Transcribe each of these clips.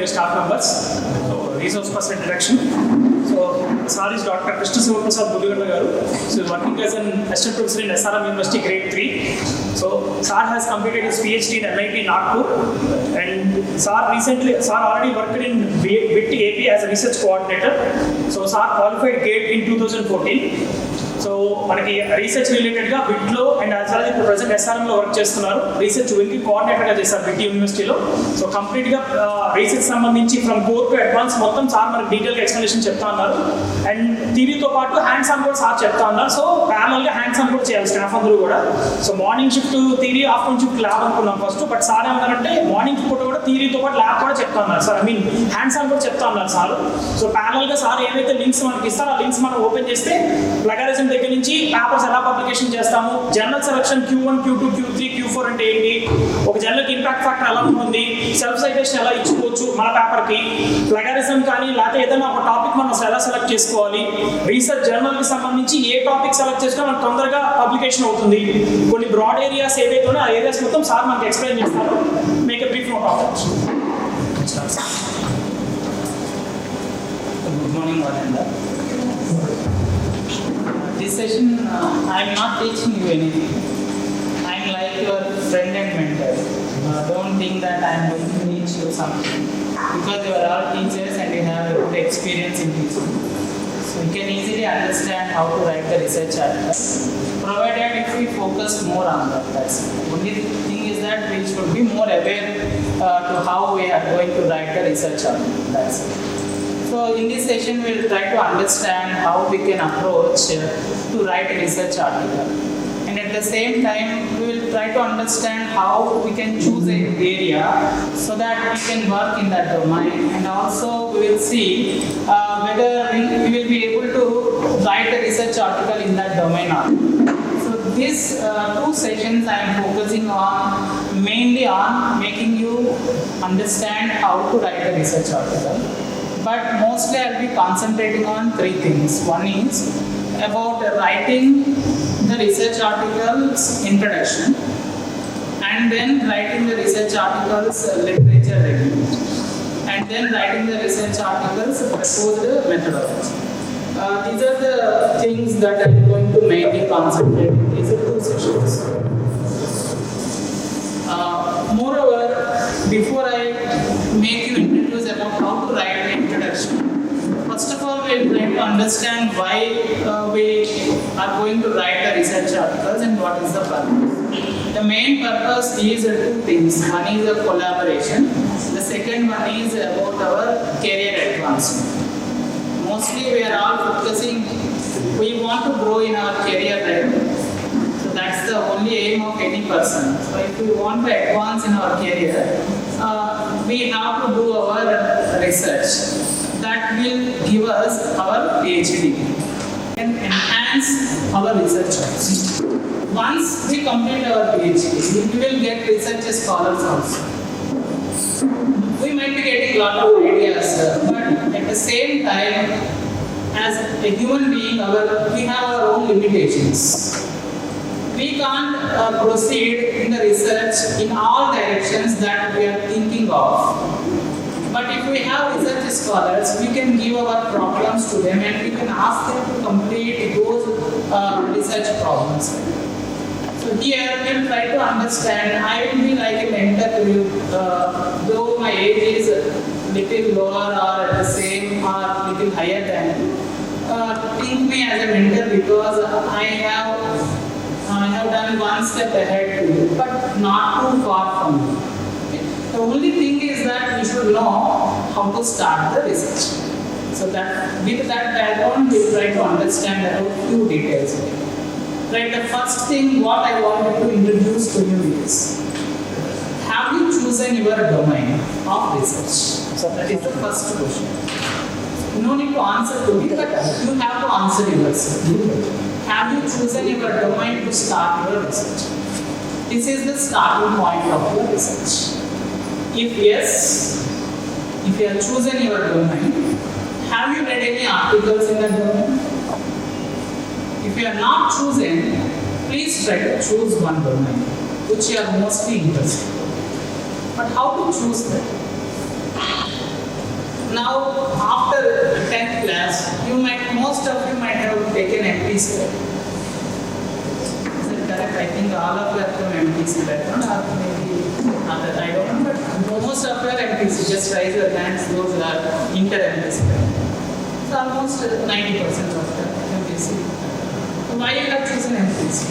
dear staff members. So, resource person introduction. So, sir is Dr. Krishna Sivaprasad Budiganda garu. So, working as an assistant professor in SRM University Grade 3. So, sir has completed his PhD in MIT Nagpur, and sir already worked in WIT AP as a research coordinator. So, sir qualified GATE in 2014. So మనకి research రిలేటెడ్గా బిట్లో and as well ఇప్పుడు present ఎస్ఆర్ఎంలో work చేస్తున్నారు. Research wing కోఆర్డినేటర్గా చేశారు bit యూనివర్సిటీలో. So కంప్లీట్గా research సంబంధించి from core to advance మొత్తం sir మనకి డీటెయిల్గా ఎక్స్ప్లెనేషన్ చెప్తా ఉన్నారు. అండ్ థియరీతో పాటు హ్యాండ్స్ ఆన్ కూడా సార్ చెప్తా ఉన్నారు. సో ప్యారల్గా హ్యాండ్స్ ఆన్ కూడా చేయాలి స్టాఫ్ అందరూ కూడా. So morning shift theory, afternoon shift lab అనుకున్నాం ఫస్ట్. బట్ సార్ ఏమన్నారంటే మార్నింగ్ పూట కూడా థియరీతో పాటు ల్యాబ్ కూడా చెప్తా ఉన్నారు sir. I mean hands on కూడా చెప్తా ఉన్నారు సార్. సో ప్యారల్గా సార్ ఏవైతే లింక్స్ మనకి ఇస్తారో ఆ లింక్స్ మనం ఓపెన్ చేస్తే ప్లగరిజం దగ్గర నుంచి పేపర్స్ ఎలా పబ్లికేషన్ చేస్తాము, journal selection Q1, Q2, Q3, Q4 అంటే ఏంటి, ఒక జర్నల్కి ఇంపాక్ట్ ఫ్యాక్టర్ ఎలా ఉంటుంది, సెల్ఫ్ సైటేషన్ ఎలా ఇచ్చుకోవచ్చు మన పేపర్కి, ప్లగరిజం కానీ లేకపోతే ఏదైనా ఒక టాపిక్ మనం ఎలా సెలెక్ట్ చేసుకోవాలి, రీసెర్చ్ జర్నల్కి సంబంధించి ఏ టాపిక్ సెలెక్ట్ చేసుకున్నా మనకు తొందరగా పబ్లికేషన్ అవుతుంది. కొన్ని బ్రాడ్ ఏరియాస్ ఏవైతే ఉన్నాయో ఆ ఏరియాస్ మొత్తం సార్ మనకి ఎక్స్ప్లెయిన్ చేస్తారు. Make a brief note of it. Good morning, Varenda. This session, I am not teaching you anything. I am like your friend and mentor. Don't think that I am going to teach you something, because you are all teachers and you have a good experience in teaching. So you can easily understand how to write the research article, provided if we focus more on that. That's it. Only thing is that we should be more aware to how we are going to write the research article. That's it. So in this session we will try to understand how we can approach to write a research article, and at the same time we will try to understand how we can choose an area so that we can work in that domain, and also we will see whether we will be able to write a research article in that domain or not. So these two sessions I am focusing on mainly on making you understand how to write a research article. But mostly I will be concentrating on three things. One is about writing the research articles introduction, and then writing the research articles literature review, and then writing the research articles proposed methodology. These are the things that I am going to mainly concentrate in these two sessions. Moreover, before I make you introduce about how to write the introduction, first of all we will try to understand why we are going to write the research articles and what is the purpose. The main purpose is two things. One is a collaboration. The second one is about our career advancement. Mostly we are all focusing, we want to grow in our career level. That's the only aim of any person. So if we want to advance in our career, we have to do our research. That will give us our PhD and enhance our research. Once we complete our PhD, we will get research scholars also. We might be getting a lot of ideas, but at the same time, as a human being, we have our own limitations. We can't proceed in the research in all directions that we are thinking of. But if we have research scholars, we can give our problems to them and we can ask them to complete those research problems. So here we will try to understand. I will be like a mentor to you, though my age is little lower or the same or little higher than you. Think me as a mentor because I have done one step ahead to you, but not too far from you. Okay? The only thing is that we should know how to start the research. So that with that background, we try to understand about few details. Right. The first thing what I wanted to introduce to you is, have you chosen your domain of research? So that is the first question. No need to answer to me, but you have to answer yourself. Have you chosen your domain to start your research? This is the starting point of your research. If yes, if you have chosen your domain, have you read any articles in that domain? If you are not chosen, please try to choose one domain which you are mostly interested in. But how to choose that? Now, after 10th class, most of you might have taken MPC. Is that correct? I think all of you are from MPC background, or maybe other, I don't know, but most of you are MPC. Just raise your hands, those are inter MPC background. So almost 90% of the MPC. Why you have chosen MPC?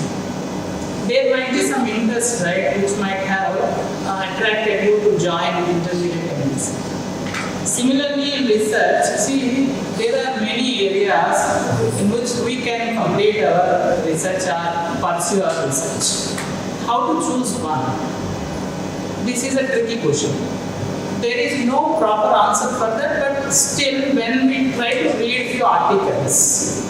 There might be some interest, right, which might have attracted you to join intermediate MPC. Similarly, in research, see, there are many areas in which we can complete our research or pursue our research. How to choose one? This is a tricky question. There is no proper answer for that, but still, when we try to read few articles,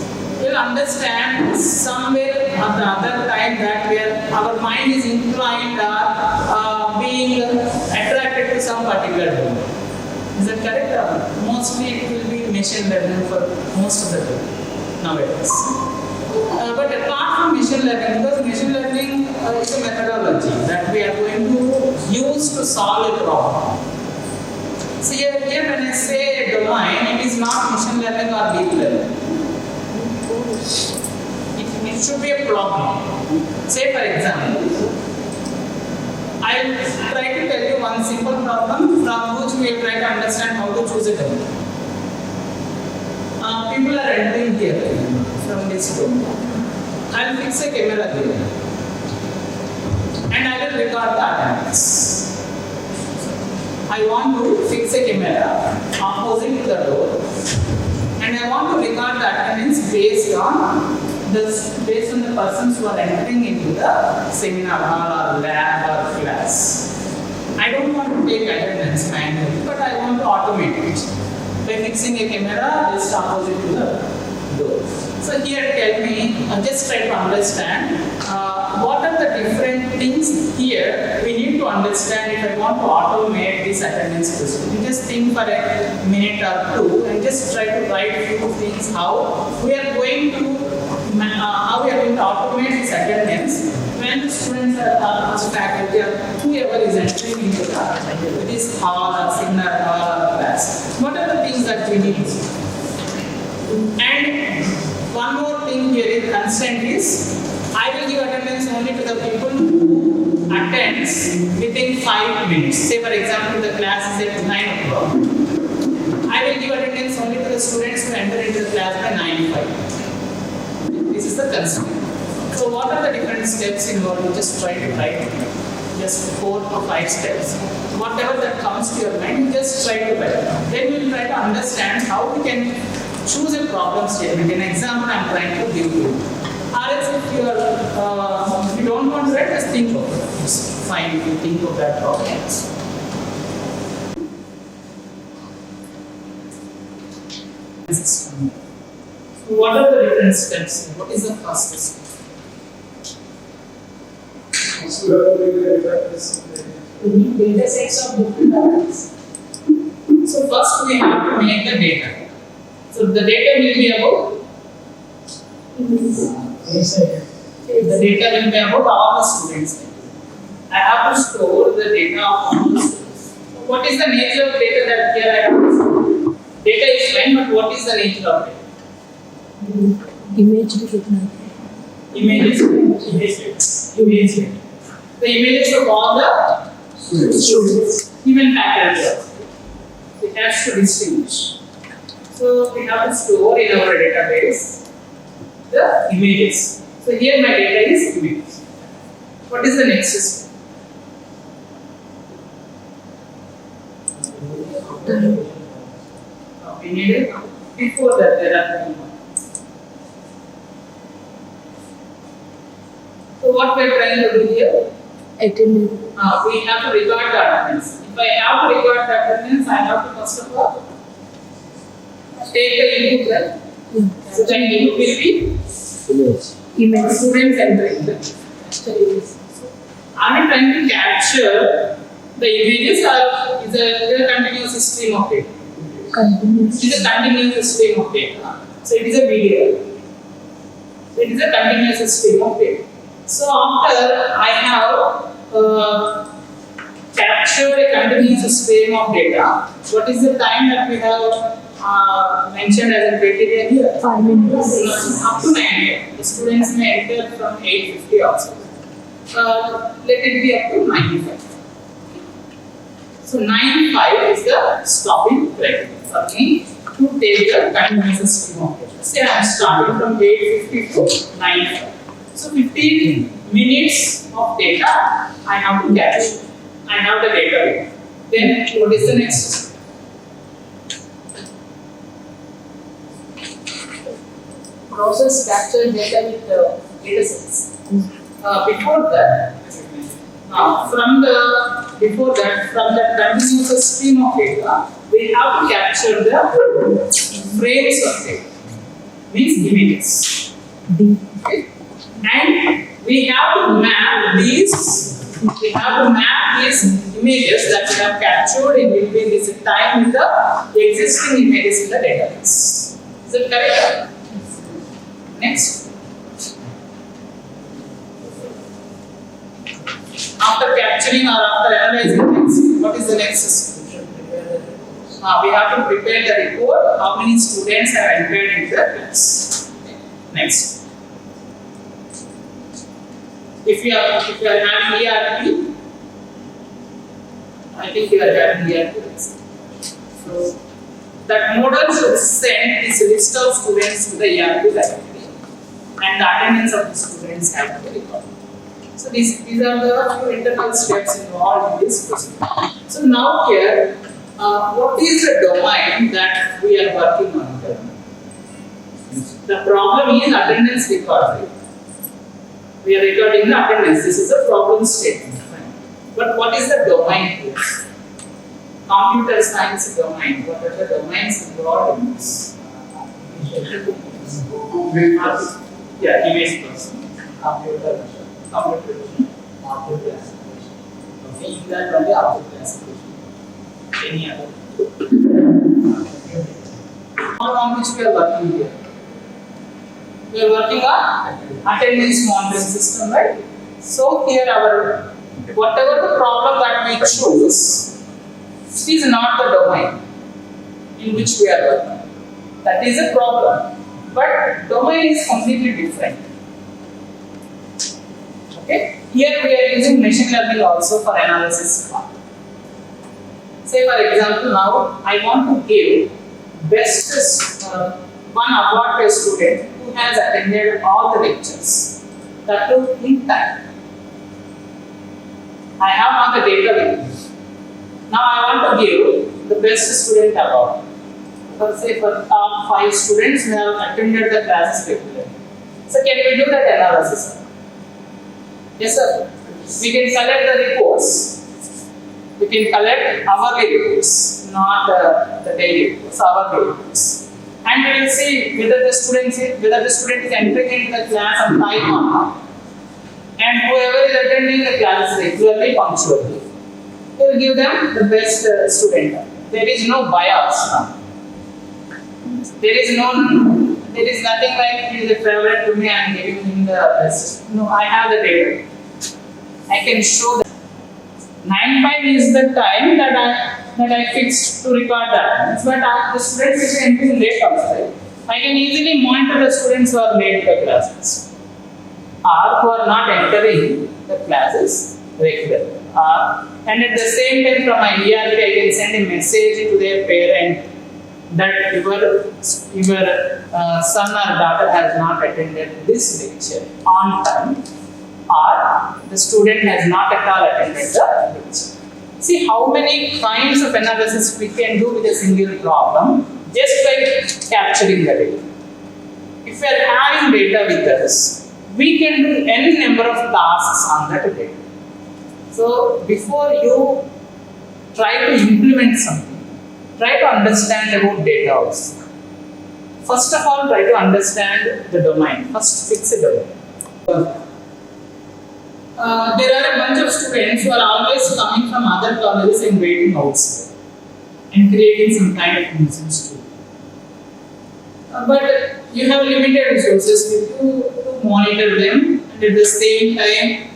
we'll understand somewhere at the other time that our mind is inclined or being attracted to some particular domain. Is that correct? Mostly it will be machine learning for most of the time nowadays. But apart from machine learning, because machine learning is a methodology that we are going to use to solve a problem. So here when I say domain, it is not machine learning or deep learning. It should be a problem. Say for example, I will try to tell you one simple problem from which we will try to understand how to choose a domain. People are entering here from this room. I will fix a camera here and I will record the attendance. I want to fix a camera opposite to the door and I want to record the attendance based on the persons who are entering into the seminar hall or lab or class. I don't want to take attendance manually, but I want to automate it by fixing a camera just opposite to the door. So here tell me, just try to understand what are the different things here we need to understand if I want to automate this attendance system. You just think for a minute or two and just try to write a few things how we are going to automate this attendance when the students are faculty or whoever is entering into this hall or seminar hall or class. What are the things that we need? And one more thing here is consent is I will give attendance only to the people who attends within 5 minutes. Say for example the class is at 9 o'clock. I will give attendance only to the students who enter into the class by 9:05. This is the consent. So what are the different steps involved? You just try to write just 4 to 5 steps. Whatever that comes to your mind, you just try to write. Then we will try to understand how we can choose a problem statement. An example I am trying to give you. Or else if you don't want to write, just think of it. It's fine if you think of that problem. So what are the different steps? What is the first step? We need data sets of different values. So first we have to make the data. So the data will be about the data will be about all the students. I have to store the data of all the students. What is the nature of data that here I have to store? Data is fine, but what is the nature of it? Image. Images. The images of all the students, even faculty. It has to distinguish. So we have to store in our database the images. So here my data is images. What is the next step? We need it. Before that there are many more. So what we are trying to do here? Attendance. We have to record the attendance. If I have to record the attendance, I have to first of all take the input, right? So the input will be Image. students entering. Are we trying to capture the images or is a continuous stream of data? Continuous. It is a continuous stream of data. So it is a video. So it is a continuous stream of data. So after I have captured a continuous stream of data, what is the time that we have mentioned as a criteria here? 5 minutes. Up to 9. The students may enter from 8:50 also. Let it be up to 95. So 95 is the stopping criteria for me to take the continuous stream of data. Say I am starting from 8:50 to 95. So 15 minutes of data I have to capture. I have the data. Then what is the next? Process capture data with data sets. Before that, from the continuous stream of data, we have to capture the frames of data, means images. Okay? And we have to map these. We have to map these images that we have captured in between this time with the existing images in the database. Is it correct? Next. After capturing or after analyzing things, what is the next step? We have to prepare the report. How many students have entered into the class? Next. If you are having ERP, I think you are having ERP. So that model should send this list of students to the ERP directory, and the attendance of the students have to be recorded. So these are the few internal steps involved in this procedure. So now here, what is the domain that we are working on here? The problem is attendance recording. We are recording the attendance. This is a problem statement. But what is the domain here? Computer science domain. What are the domains involved in this? Yeah, image processing, computer vision, object classification. Okay, in that only object classification. Any other? On which we are working here? We are working on attendance monitoring system, right? So here our whatever the problem that we choose, it is not the domain in which we are working. That is a problem, but domain is completely different. Okay. Here we are using machine learning also for analysis part. Say for example, now I want to give best one award to a student who has attended all the lectures, that too in time. I have now the data with me. Now I want to give the best student award. For top 5 students who have attended the classes regularly. So can we do that analysis? Yes, sir. We can collect the reports. We can collect hourly reports, not the daily reports, hourly reports. And we will see whether the student is entering into the class on time or not. And whoever is attending the class regularly, punctually, we will give them the best student. There is no bias now. There is nothing like he is a favorite to me and giving him the best. No, I have the data. I can show that 9:05 is the time that I fixed to record that. But the students is entering late outside. I can easily monitor the students who are late to the classes or who are not entering the classes regularly. And at the same time, from my ERP, I can send a message to their parent that your son or daughter has not attended this lecture on time, or the student has not at all attended the lecture. See how many kinds of analysis we can do with a single problem just by capturing the data. If we are having data with us, we can do any number of tasks on that data. So before you try to implement something, try to understand about data also. First of all, try to understand the domain. First, fix a domain. There are a bunch of students who are always coming from other colleges and waiting outside and creating some kind of nuisance too. But you have limited resources with you to monitor them, and at the same time,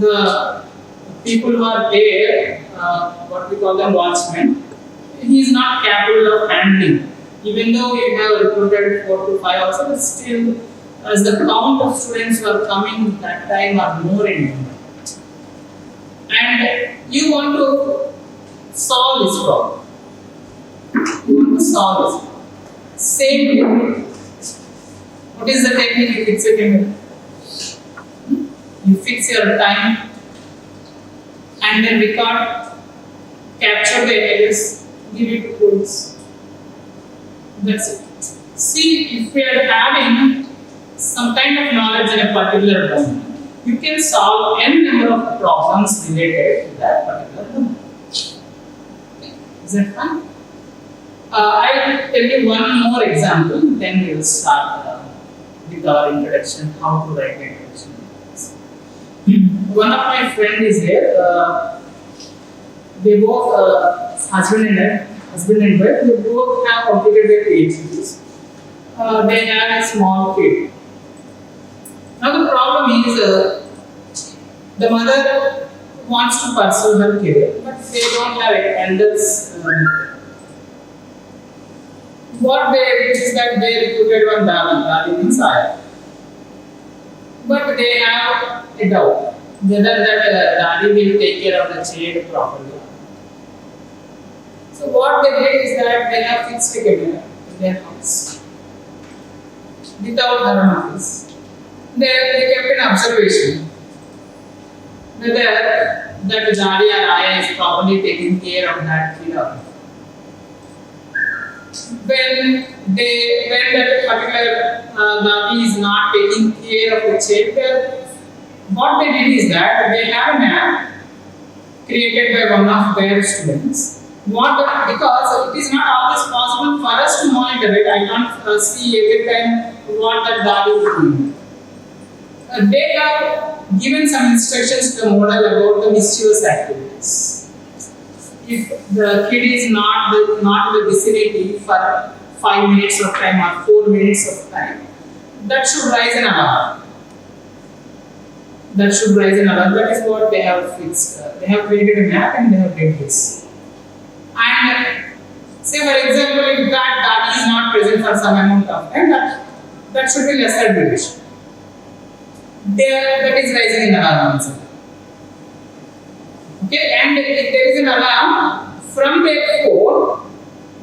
the people who are there, what we call them watchmen, he is not capable of handling. Even though you have recruited 4 to 5 also, but still, as the count of students who are coming that time are more in number. And you want to solve this problem. You want to solve this problem. Same technique. What is the technique you fix a camera? You fix your time and then record, capture the images, give it to police. That's it. See, if we are having some kind of knowledge in a particular domain, you can solve n number of problems related to that particular domain. Is that fine? I will tell you one more example, then we will start with our introduction, how to write the introduction. One of my friends is there. They both husband and wife. They both have completed their PhDs. They have a small kid. Now the problem is the mother wants to pursue her career, but they don't have elders. What they did is that they recruited one Dali means I. But they have a doubt whether that Dali will take care of the child properly. So what they did is that they have fixed a camera in their house without her notice. They kept an observation whether that Dali or Aya is properly taking care of that kid or not. When that particular Dali is not taking care of the child, what they did is that they have an app created by one of their students. Because it is not always possible for us to monitor it. I can't see every time what that Dali is doing. They have given some instructions to the model about the mischievous activities. If the kid is not in the vicinity for 5 minutes of time or 4 minutes of time, that should raise an alarm. That is what they have fixed. They have created a map and they have did this. And say for example, if that Dali is not present for some amount of time, that should be lesser duration. That is raising an alarm also. Okay, and if there is an alarm from their phone,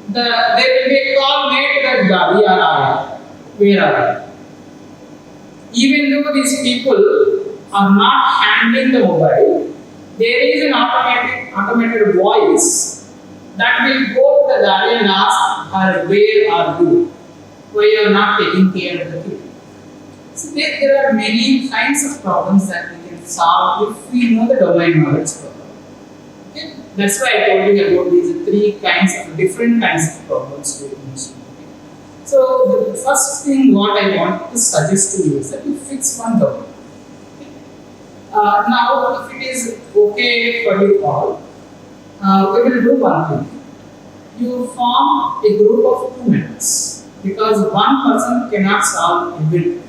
there will be a call made to that Dali or Aya. Where are you? Even though these people are not handling the mobile, there is an automated voice that will go to the Dali and ask her, where are you? Why you are not taking care of the kid? So there are many kinds of problems that we can solve if we know the domain knowledge problem. Okay? That's why I told you about these different kinds of problems we can solve. So the first thing what I want to suggest to you is that you fix one domain. Okay? Now if it is okay for you all, we will do one thing. You form a group of 2 members because one person cannot solve everything.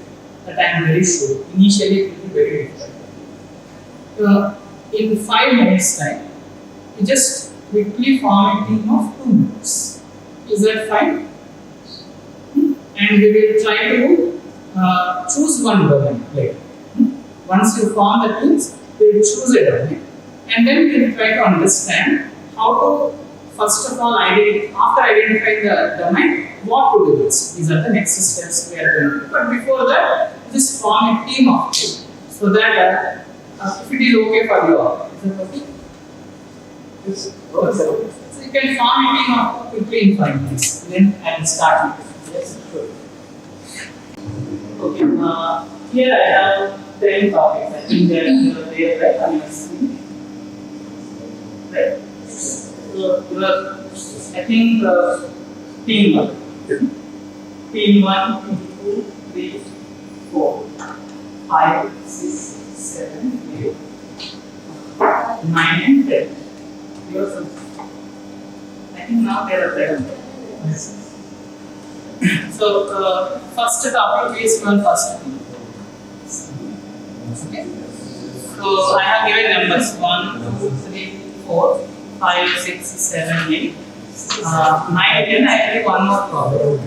That I am very sure. Initially it will be very difficult. In 5 minutes time, you just quickly form a team of 2 members. Is that fine? And we will try to choose one domain later. Once you form the teams, we will choose a domain and then we will try to understand how to first of all after identifying the domain, what to do this. These are the next steps we are going to do. But before that, just form a team of 2 so that if it is okay for you all. Is that okay? Yes. So you can form a team of 2 quickly in 5 minutes. Then I will start with it. Yes, sure. Okay, here I have 10 topics. I think they are there, right, on your screen. Right. So, I think team 1. Team 1, 2, 3, 4, 5, 6, 7, 8, 9 and 10. I think now there are 10. So first topic is one first team. Okay. So I have given numbers 1, 2, 3, 4, 5, 6, 7, 8, 9, 10. I will give one more problem.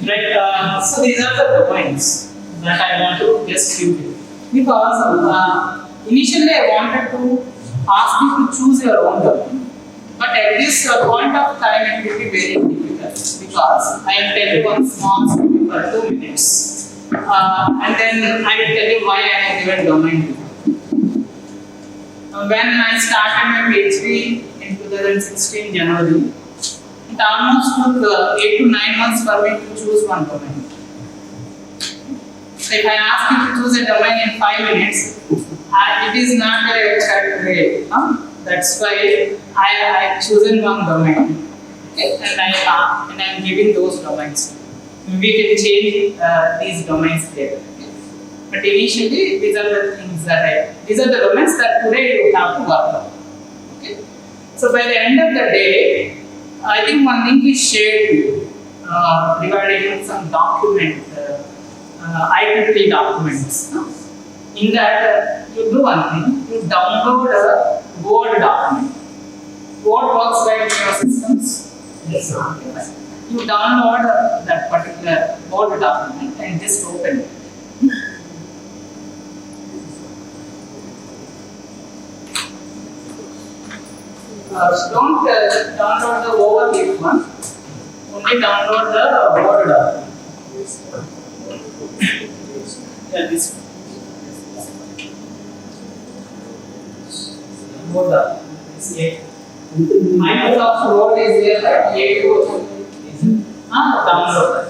Right, so these are the domains that I want to just give you. Because initially I wanted to ask you to choose your own domain. But at this point of time it will be very difficult because I will tell you one small story for 2 minutes. And then I will tell you why I have given domain. When I started my PhD in 2016 January, it almost took 8 to 9 months for me to choose one domain. So if I ask you to choose a domain in 5 minutes, it is not a correct way. That's why I chosen one domain. Okay? And I am giving those domains. We can change these domains later. Okay? But initially, these are the things that these are the domains that today you have to work on. Okay? So by the end of the day, I think one link is shared to you regarding some document, IEEE documents. In that, you do one thing, you download a Word document. Word works well in your systems. Yes. You download that particular Word document and just open it. Don't download the overleaf one, only download the Word document. Yeah, this one. Word document. Microsoft Word is there, right? Download.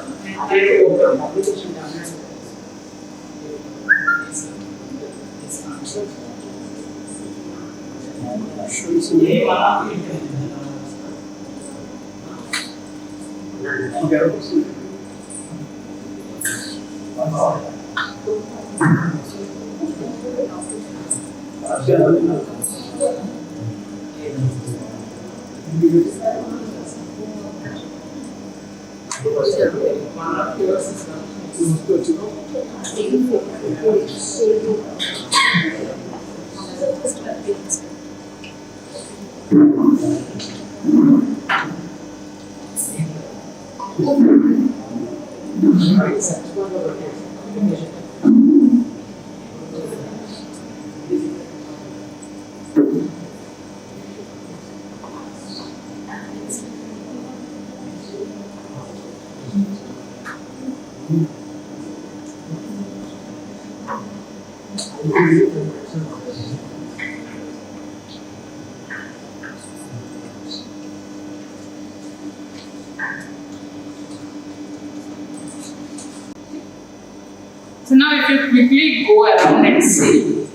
So now if you quickly go around and see,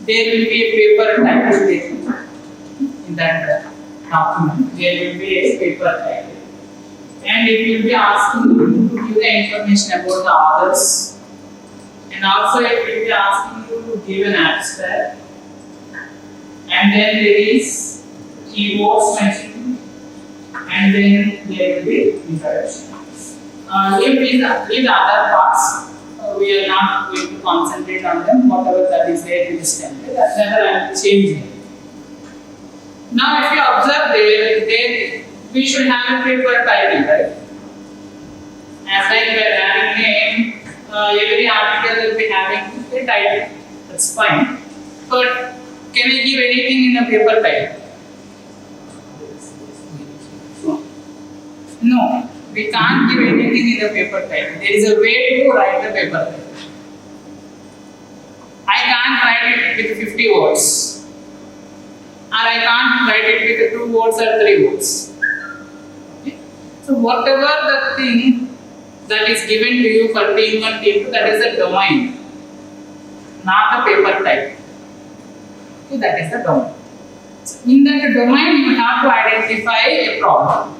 there will be a paper title there in that document. There will be a paper title. And it will be asking you to give the information about the authors. And also it will be asking you to give an abstract. And then there is keywords mentioned. And then there will be introduction. Leave the other parts. We are not going to concentrate on them. Whatever that is there in this template, that I will change it. Now, if you observe there, we should have a paper title, right? As like we are having name, every article will be having a title. That's fine. But can I give anything in a paper title? No. We can't give anything in the paper title. There is a way to write the paper title. I can't write it with 50 words. Or I can't write it with 2 words or 3 words. Okay? So whatever the thing that is given to you for team 1, team 2, that is the domain, not a paper type. Okay, that is the domain. In that domain, you have to identify a problem,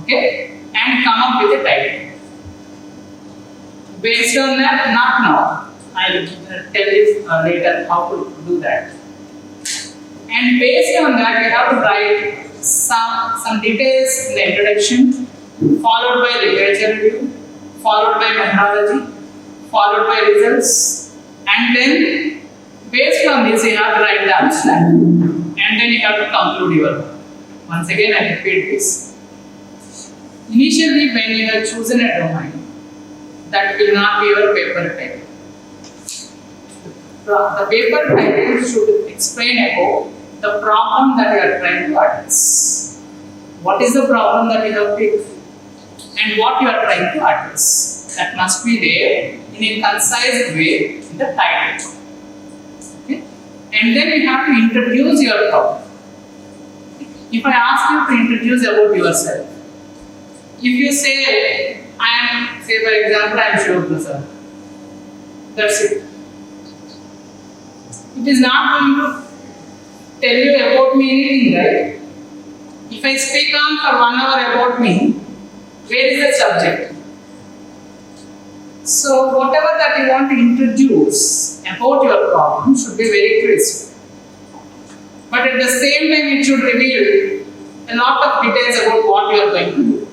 okay, and come up with a title. Based on that, not now, I will tell you later how to do that. And based on that, you have to write some details in the introduction, followed by literature review, followed by methodology, followed by results, and then based on this, you have to write the abstract, and then you have to conclude your work. Once again, I repeat this. Initially, when you have chosen a domain, that will not be your paper title. The paper title should explain about the problem that you are trying to address. What is the problem that you have picked, and what you are trying to address? That must be there in a concise way in the title. Okay? And then you have to introduce your problem. If I ask you to introduce about yourself, if you say, I am, say for example, I am Shiv Prasad. That's it. It is not going to tell you about me anything, right? If I speak on for 1 hour about me, where is the subject? So whatever that you want to introduce about your problem should be very crisp. But at the same time, it should reveal a lot of details about what you are going to do.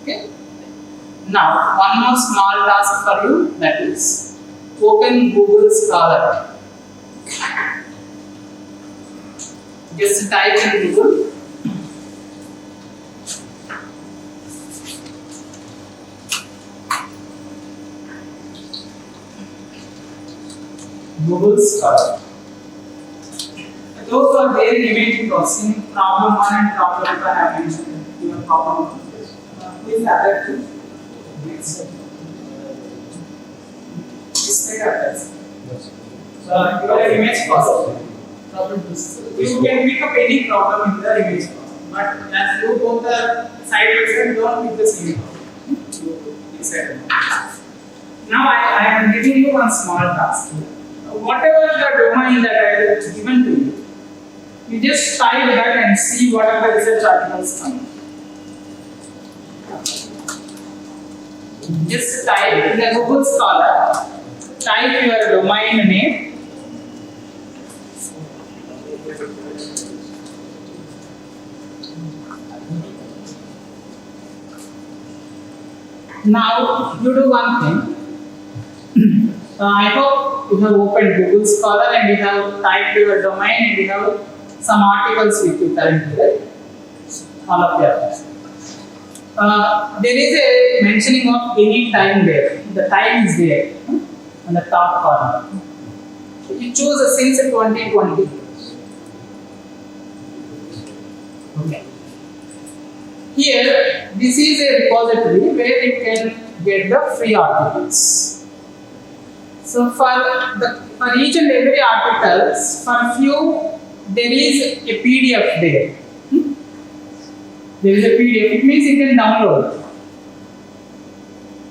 Okay? Now, one more small task for you, that is open Google Scholar. Just type in Google. Google Scholar. Those are there remaining processing. Problem 1 and problem 2 I have mentioned. Even problem 1. Please add that to next. This slide attached. Your image processing. You can pick up any problem in the image processing. But as you both are side by side, don't pick the same problem. Now I am giving you one small task. Whatever the domain that I have given to you, you just type that and see what are the research articles come. Just type in the Google Scholar, type your domain name. Now you do one thing. I hope you have opened Google Scholar and you have typed your domain and you have some articles with you currently, right? All of them. There is a mentioning of any time there. The time is there on the top corner. You choose a since 2020. Okay. Here, this is a repository where you can get the free articles. So for each and every articles, for few there is a PDF there. There is a PDF. It means you can download.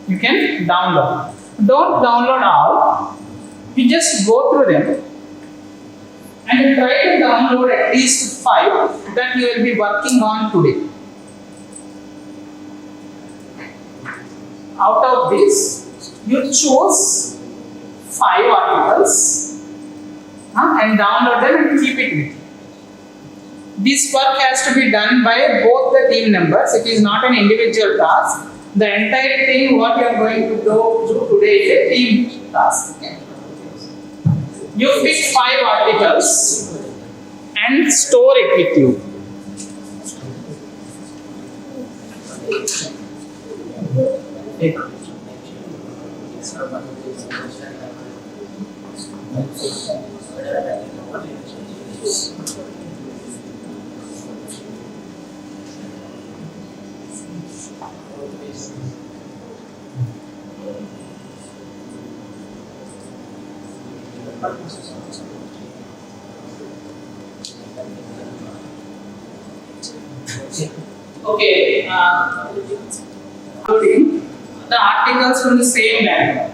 You can download. Don't download all. You just go through them and you try to download at least 5 that you will be working on today. Out of this, you choose 5 articles and download them and keep it with you. This work has to be done by both the team members. It is not an individual task. The entire thing, what you are going to do today is a team task. Okay? You pick 5 articles and store it with you. Okay. the articles from the same bank.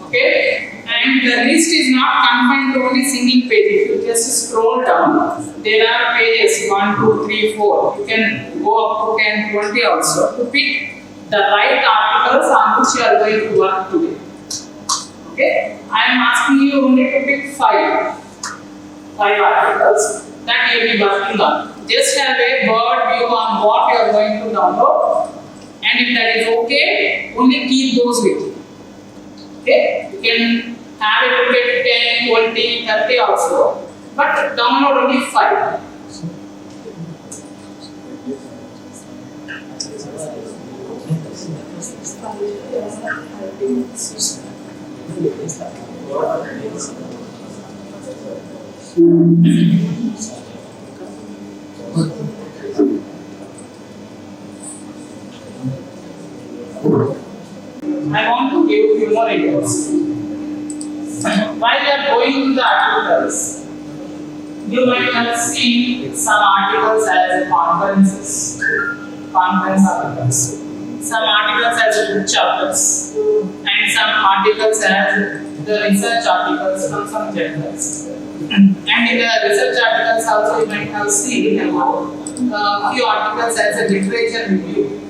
Okay? And the list is not confined to only single page. If you just scroll down, there are pages 1, 2, 3, 4. You can go up to 10, 20 also to pick the right articles on which you are going to work today. Okay? I am asking you only to pick 5 articles that you will be working on. Just have a broad view on what you are going to download, and if that is okay, only keep those with you. Okay? You can have a look at 10, 20, 30 also, but download only 5. I want to give you more details. While you are going to the articles, you might have seen some articles as conference articles, some articles as book chapters, and some articles as the research articles from some journals. And in the research articles also you might have seen about few articles as a literature review.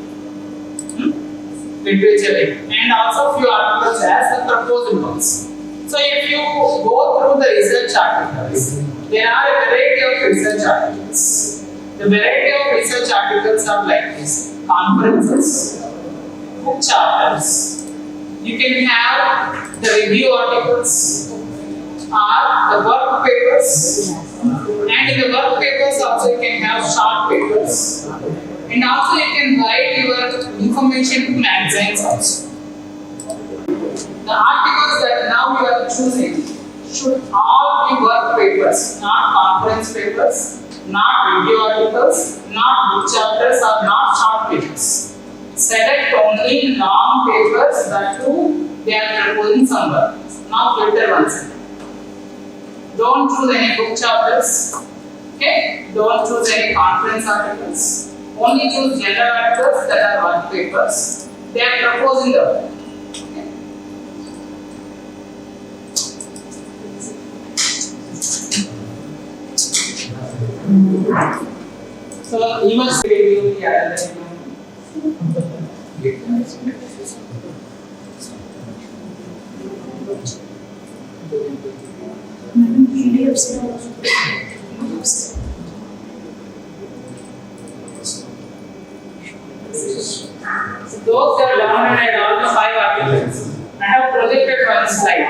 And also few articles as the proposal ones. So if you go through the research articles, there are a variety of research articles. The variety of research articles are like this: conferences, book chapters. You can have the review articles or the work papers, and in the work papers also you can have short papers, and also you can write your information to magazines also. The articles that now you are choosing should all be work papers, not conference papers, not review articles, not book chapters, or not short papers. Select only long papers that too they are proposing somewhere, not filter ones. Don't choose any book chapters. Okay? Don't choose any conference articles. Only choose general articles that are work papers. They are proposing the work. Okay? So you must review the other. So those are downloaded all the 5 articles. I have projected one slide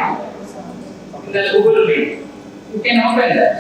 in the Google Meet. You can open that.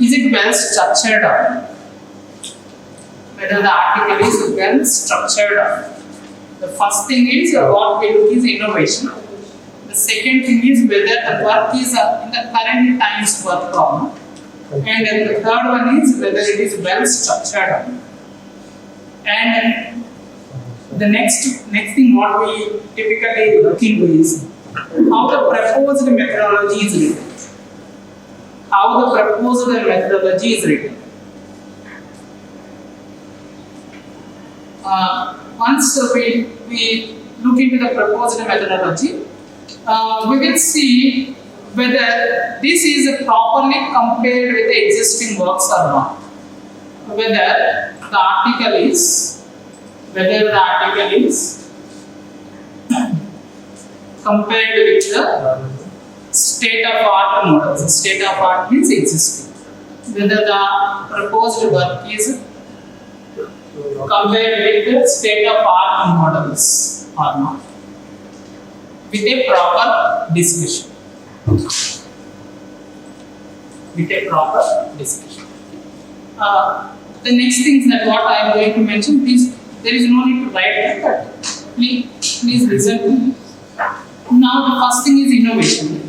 Is it well structured or whether the article is well structured or? The first thing is what we look is innovation. The second thing is whether the work is in the current times work problem. And then the third one is whether it is well structured. And the next thing what we typically look into is how the proposed methodology is written. How the proposed methodology is written. Once we look into the proposed methodology, we will see whether this is properly compared with the existing works or not. Whether the article is compared with the state of art models. State of art means existing. Whether the proposed work is compared with the state of art models or not, with a proper discussion. with a proper discussion. The next things that what I am going to mention, please, there is no need to write that, but please listen to me. Now the first thing is innovation.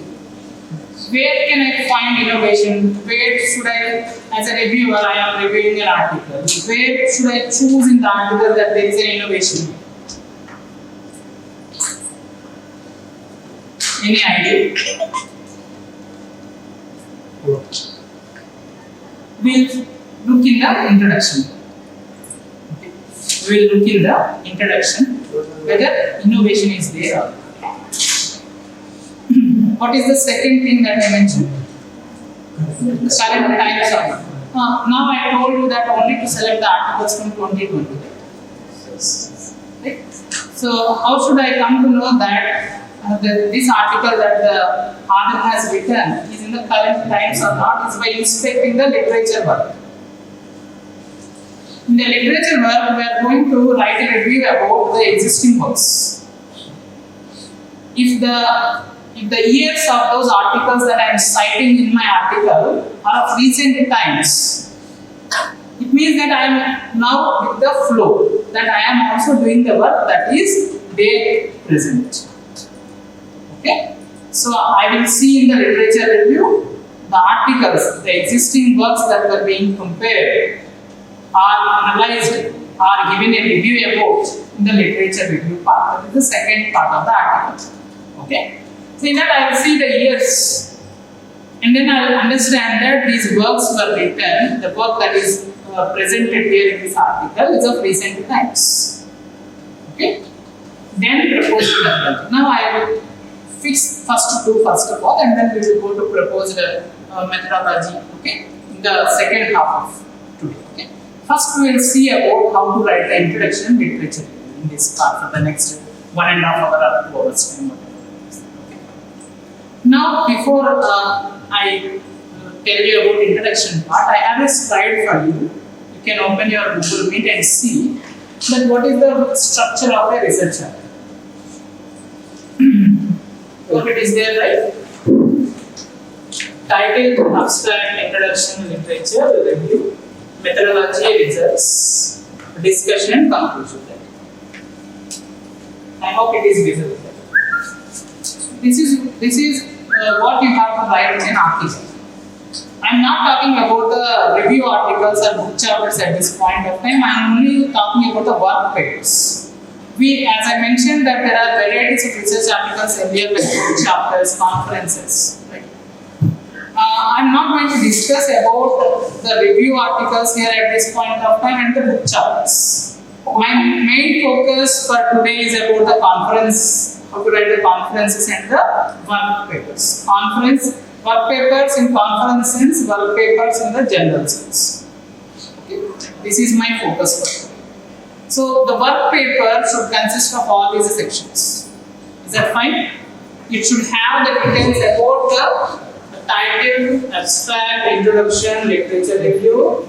Where can I find innovation? Where should I, as a reviewer, I am reviewing an article. Where should I choose in the article that there is an innovation? Any idea? We'll look in the introduction. Okay. We'll look in the introduction whether innovation is there. What is the second thing that I mentioned? The current times of. Now I told you that only to select the articles from 2020. Right? So how should I come to know that this article that the author has written is in the current times or not? Is by inspecting the literature work. In the literature work, we are going to write a review about the existing works. If the years of those articles that I am citing in my article are of recent times, it means that I am now with the flow, that I am also doing the work that is day present. Okay? So I will see in the literature review the articles, the existing works that were being compared, are analyzed, are given a review about in the literature review part. That is the second part of the article. Okay? So in that I will see the years, and then I will understand that these works were written, the work that is presented here in this article is of recent times. Okay? Then proposed methodology. Now I will fix first of all, and then we will go to proposed methodology. Okay? In the second half of today. Okay? First we will see about how to write the introduction literature in this part for the next 1.5 hour or 2 hours time. Now, before I tell you about introduction part, I have a slide for you. You can open your Google Meet and see that what is the structure of a research article. Hope it is there, right? Title, abstract, introduction, literature, review, methodology, results, discussion, and conclusion. I hope it is visible. This is what you have to write in an article. I am not talking about the review articles or book chapters at this point of time. I am only talking about the work papers. As I mentioned, that there are varieties of research articles earlier, like book chapters, conferences. Right? I am not going to discuss about the review articles here at this point of time and the book chapters. My main focus for today is about the conference, how to write the conferences and the work papers. Work papers in conference sense, work papers in the general sense. Okay. This is my focus for today. So the work paper should consist of all these sections. Is that fine? It should have the details about the title, abstract, introduction, literature review,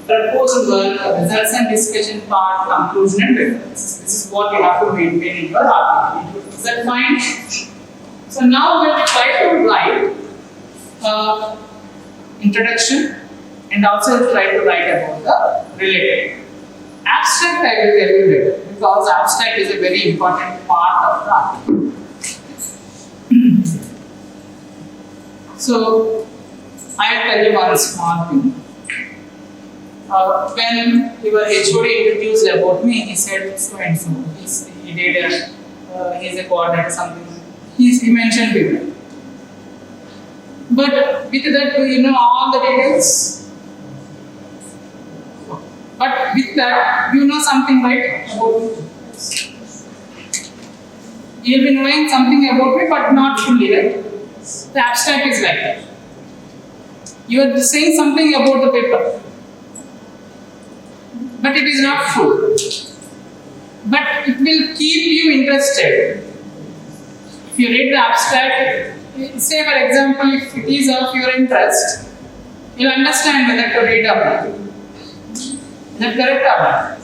proposal work, results and discussion part, conclusion and references. This is what you have to maintain in your article. Is that fine? So now we will try to write introduction and also try to write about the related. Abstract I will tell you later because abstract is a very important part of the article. So I will tell you one small thing. When your HOD introduced about me, he said so and so. He did he's a coordinator something. He mentioned people. But with that, do you know all the details? But with that, you know something right about me. You'll be knowing something about me, but not fully, right? The abstract is like that. You are saying something about the paper, but it is not full. But it will keep you interested. If you read the abstract, say for example, if it is of your interest, you will understand whether to read or not. Is that correct or not?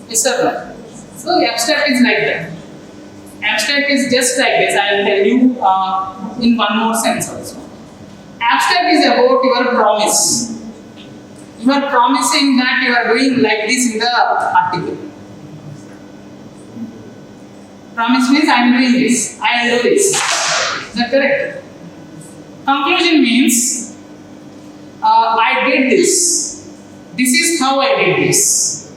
Yes or no? So the abstract is like that. Abstract is just like this. I will tell you in one more sense also. Abstract is about your promise. You are promising that you are doing like this in the article. Promise means I am doing this, I will do this. Is that correct? Conclusion means I did this. This is how I did this.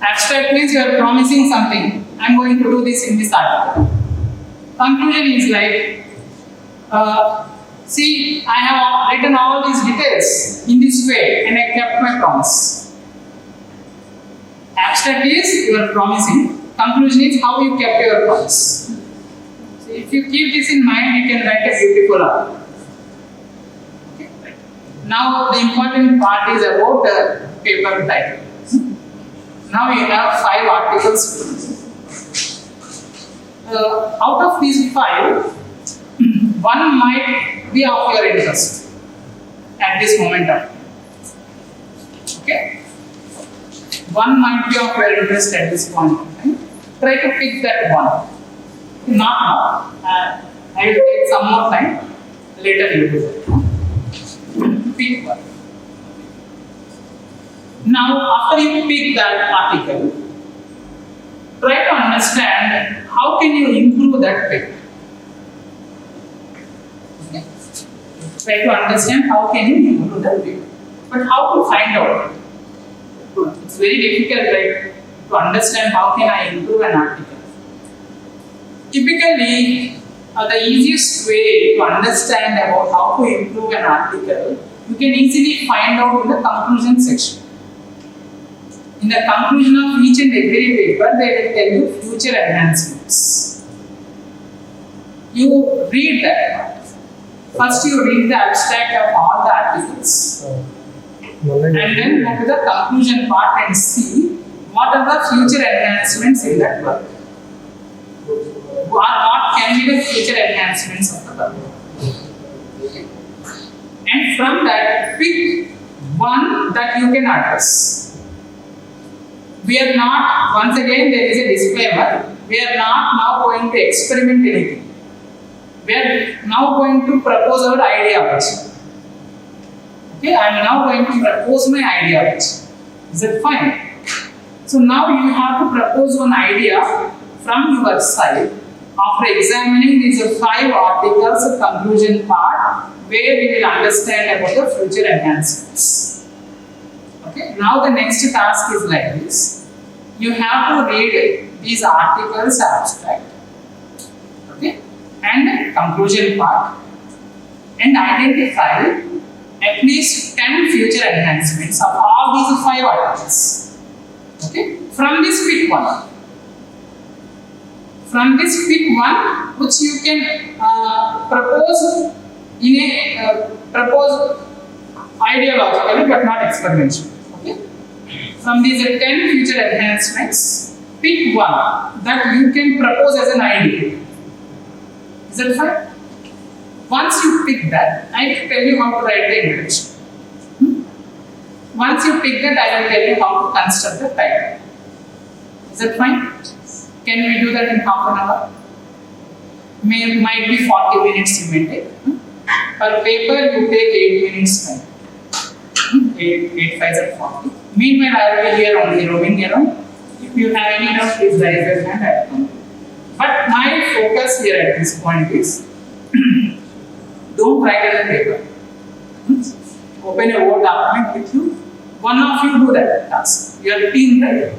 Abstract means you are promising something. I am going to do this in this article. Conclusion is like, see, I have written all these details in this way and I kept my promise. Abstract is you are promising. Conclusion is how you kept your promise. So if you keep this in mind, you can write a beautiful article. Okay. Now the important part is about the paper title. Now you have 5 articles. Out of these 5, one might be of your interest at this moment of time. Okay? One might be of your interest at this point of time. Try to pick that one. Not now. I will take some more time. Later you do that. Pick one. Now, after you pick that article, try to understand how can you improve that pick. Okay. Try to understand how can you improve that pick. But how to find out? It's very difficult, right, to understand how can I improve an article. Typically, the easiest way to understand about how to improve an article, you can easily find out in the conclusion section. In the conclusion of each and every paper, they will tell you future enhancements. You read that. First, you read the abstract of all the articles. And then go to the conclusion part and see what are the future enhancements in that work. What can be the future enhancements of the work. And from that, pick one that you can address. We are not, once again there is a disclaimer, we are not now going to experiment anything. We are now going to propose our idea also. Okay, I am now going to propose my idea also. Is that fine? So now you have to propose one idea from your side after examining these 5 articles, conclusion part, where we will understand about the future enhancements. Okay, now the next task is like this. You have to read these articles abstract, okay, and conclusion part, and identify at least 10 future enhancements of all these 5 articles. Okay, from this pick one. From this pick one, which you can propose in a propose ideologically but not experimentally. Okay, from these 10 future enhancements, pick one that you can propose as an idea. Is that fine? Once you pick that, I will tell you how to write the introduction. Once you pick that, I will tell you how to construct the title. Is that fine? Can we do that in half an hour? Might be 40 minutes you may take. Per paper, you take 8 minutes time. 8 5s are 40. Meanwhile, I will be here only roaming around. If you have any doubt, please raise your hand. I will come. But my focus here at this point is don't write on the paper. Open a Word document with you. One of you do that task. Your team, right?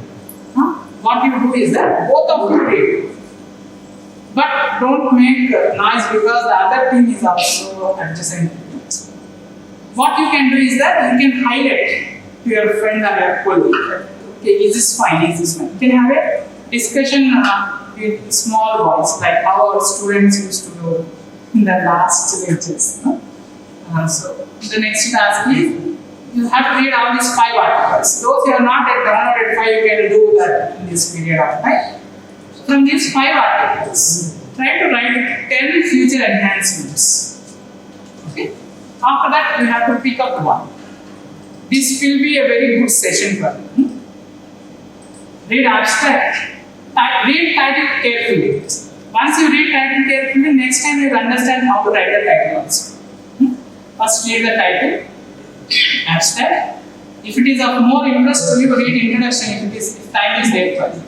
What you do is that both of you read. But don't make noise because the other team is also adjacent. What you can do is that you can highlight to your friend or your colleague. Okay, is this fine? Is this fine? You can have a discussion in small voice, like how our students used to do in the last lectures. So the next task is you have to read all these 5 articles. Those you are not at downloaded 5, you can do that in this period of time. From these 5 articles, try to write 10 future enhancements. Okay. After that, you have to pick up one. This will be a very good session for you. Read abstract. Read title carefully. Once you read title carefully, next time you will understand how to write the title also. First read the title, abstract. If it is of more interest to you, read introduction if time is there for you.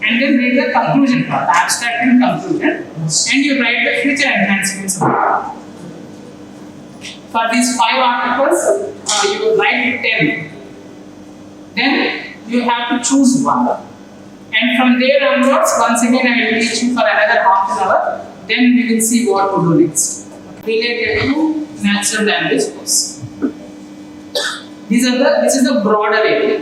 And then read the conclusion part, abstract and conclusion, and you write the future enhancements of it. For these 5 articles, you will write 10. Then you have to choose one. And from there onwards, once again I will teach you for another half an hour. Then we will see what to do next. Related to natural language course. This is the broader area.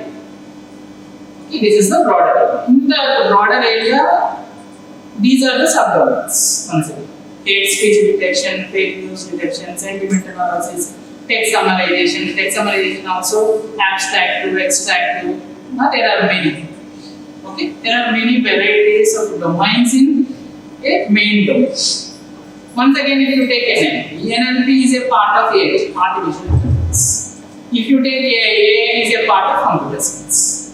Okay, this is the broader area. In the broader area, these are the subdomains. Once again, hate speech detection, fake news detection, sentiment analysis, text summarization. Text summarization also abstract to extract to. There are many. Okay, there are many varieties of domains in a main domain. Once again, if you take NLP is a part of AI, artificial intelligence. If you take AI is a part of computer science.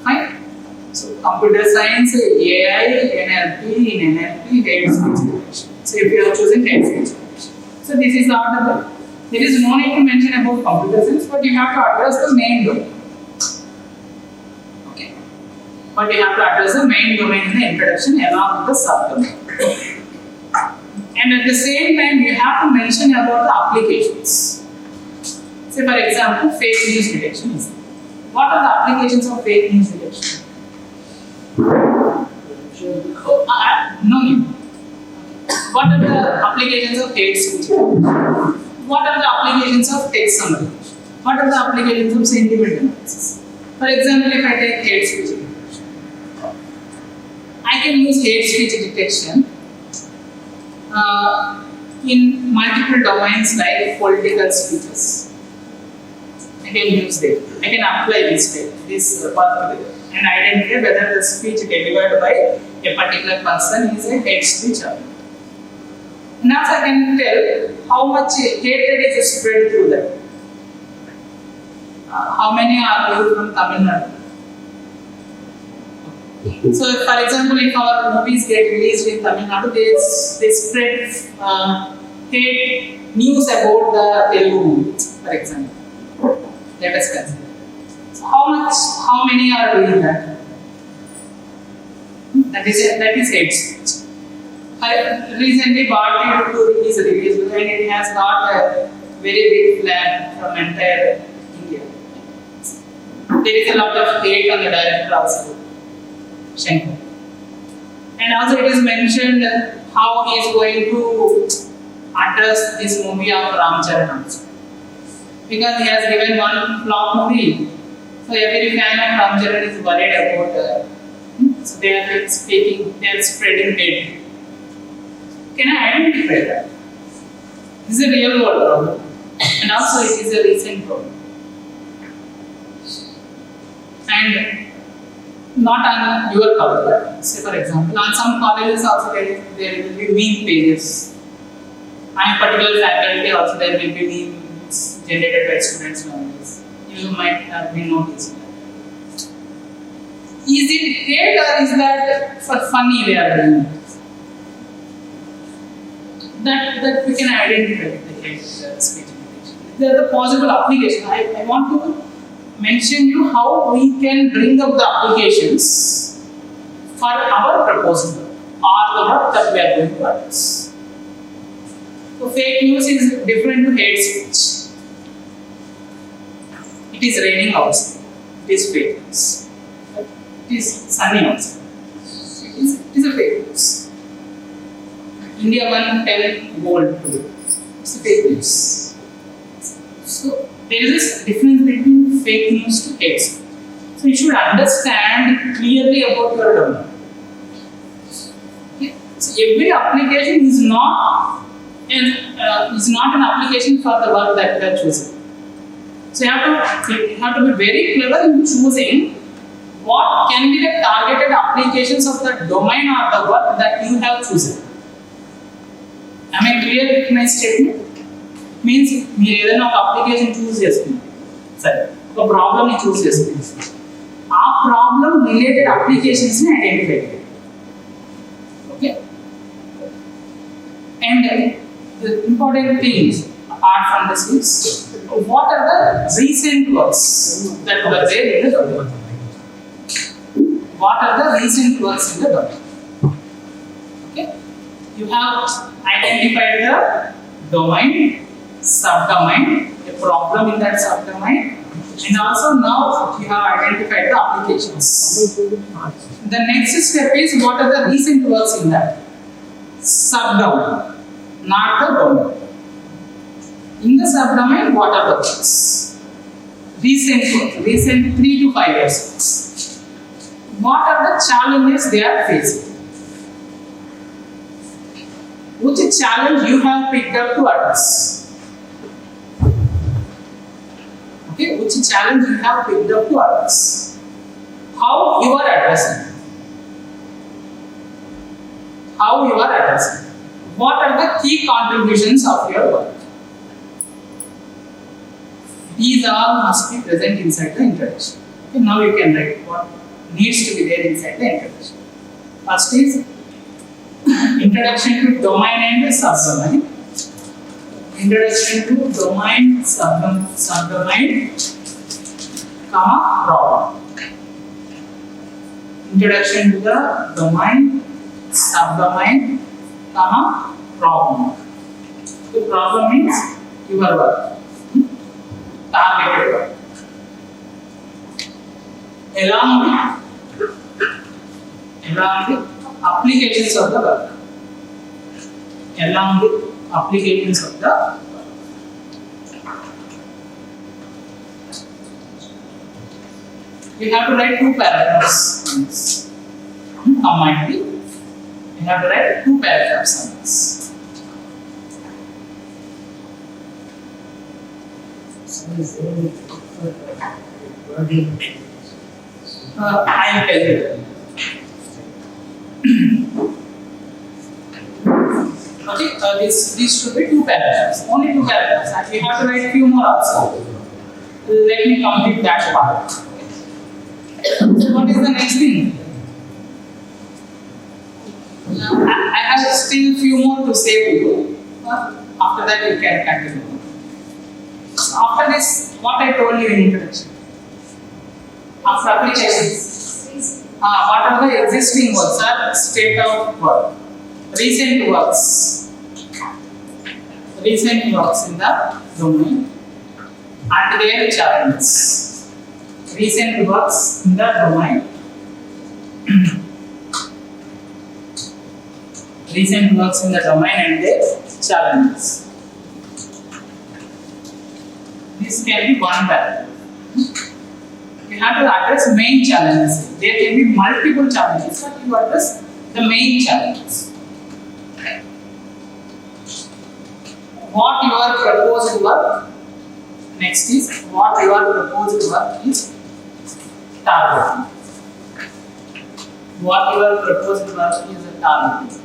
Fine. So computer science, AI, NLP, in NLP, hate speech detection. So if you are choosing hate speech detection. So this is not the. There is no need to mention about computer science, but you have to address the main domain. Okay. But you have to address the main domain in the introduction along with the subdomain. And at the same time, you have to mention about the applications. Say for example, fake news detection. What are the applications of fake news detection? No need. What are the applications of hate speech? What are the applications of text summary? What are the applications of sentiment analysis? For example, if I take hate speech detection, I can use hate speech detection in multiple domains like political speeches. I can use them. I can apply this pathway and identify whether the speech delivered by a particular person is a hate speech or not. And also I can tell how much hatred is spread through that. How many are viewed from Tamil Nadu? So, for example, if our movies get released in Tamil Nadu, they spread hate news about the Telugu movies, for example. Let us consider. So, how many are doing that? That is hate speech. Recently, Bharti to release a release, and it has got a very big flag from entire India. There is a lot of hate on the director also, Shankar. And also it is mentioned how he is going to address this movie of Ram Charan also. Because he has given one flop movie, so every fan of Ram Charan is worried about so they are spreading hate. Can I identify that? This is a real world problem, and also it is a recent problem. And not on your college, say for example, on some colleges also there will be meme pages. On a particular faculty also there will be memes generated by students nowadays. You might have been noticing that. Is it hate or is that for funny they are doing it? That we can identify the hate speech. There are the possible applications. I want to mention you how we can bring up the applications for our proposal or the work that we are going to address. So fake news is different to hate speech. It is raining outside. It is fake news. It is sunny outside. It is a fake news. India won 10 gold today. It's a fake news. So there is this difference between fake news to hate speech. So you should understand clearly about your domain. Okay? So every application is not an application for the work that you are choosing. So you have to be very clever in choosing what can be the targeted applications of the domain or the work that you have chosen. Am I clear with my statement? Means మీరు ఏదైనా ఒక application చూస్ చేసుకున్నారు, సరే ఒక ప్రాబ్లమ్ని చూస్ చేసుకున్నారు, ఆ problem related అప్లికేషన్స్ని identify చేయాలి. Okay, and the important things apart from the six, what are the recent works that were there in the domain? What are the recent works in the domain? Okay, you have identified the domain, subdomain, a problem in that subdomain, and also now you have identified the applications. The next step is what are the recent works in that subdomain, not the domain. In the subdomain, what are the works? Recent 3 to 5 years. What are the challenges they are facing? Which challenge you have picked up to address? Okay, which challenge you have picked up to address? How you are addressing? How you are addressing? What are the key contributions of your work? These all must be present inside the introduction. Okay, now you can write what needs to be there inside the introduction. First is introduction to domain and subdomain. Introduction to domain, subdomain, comma, problem. Introduction to the domain, subdomain, comma, problem. The problem means your work, targeted work. Along with applications of the work. Along with applications of the work. You have to write 2 paragraphs on this. Combinedly, you have to write 2 paragraphs on this. I will tell you. Okay, these should be 2 paragraphs. Only 2 paragraphs. And we have to write few more also. Let me complete that part. So what is the next thing? I have still few more to say to you. After that you can continue. So after this, what I told you in introduction. After applications, what are the existing works or state of work? Recent works. Recent works in the domain and their challenges. Recent works in the domain. Recent works in the domain and their challenges. This can be one paragraph. You have to address main challenges. There can be multiple challenges, but you address the main challenges. What your proposed work? Next is what your proposed work is targeting. What your proposed work is targeting.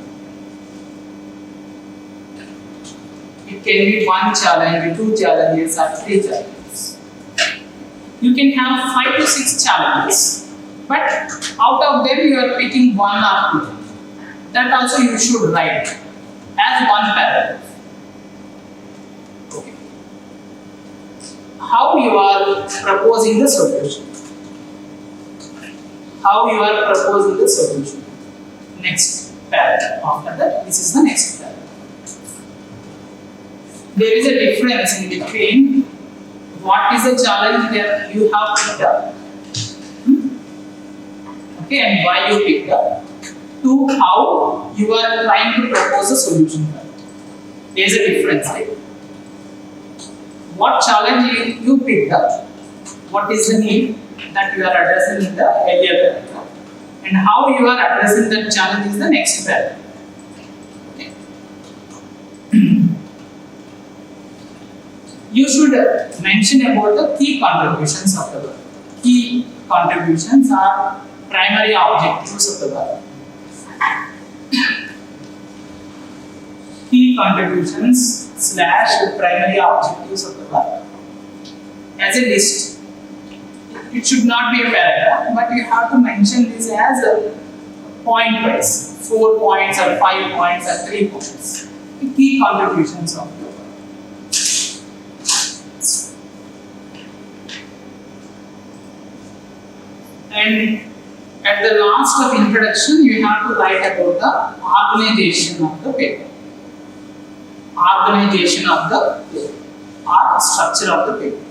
It can be 1 challenge, 2 challenges, or 3 challenges. You can have 5 to 6 challenges, but out of them you are picking 1 or 2. That also you should write as 1 paragraph. Okay. How you are proposing the solution? How you are proposing the solution? Next paragraph. After that, this is the next paragraph. There is a difference in between what is the challenge that you have picked up, okay, and why you picked up, to how you are trying to propose a solution. There is a difference, right? What challenge you picked up, what is the need that you are addressing in the earlier paragraph, and how you are addressing that challenge is the next paragraph. Okay. You should mention about the key contributions of the work. Key contributions are primary objectives of the work. Key contributions / primary objectives of the work. As a list. It should not be a paragraph, but you have to mention this as a point wise. 4 points or 5 points or 3 points. The key contributions of the work. And at the last of introduction, you have to write about the organization of the paper. Organization of the paper or structure of the paper.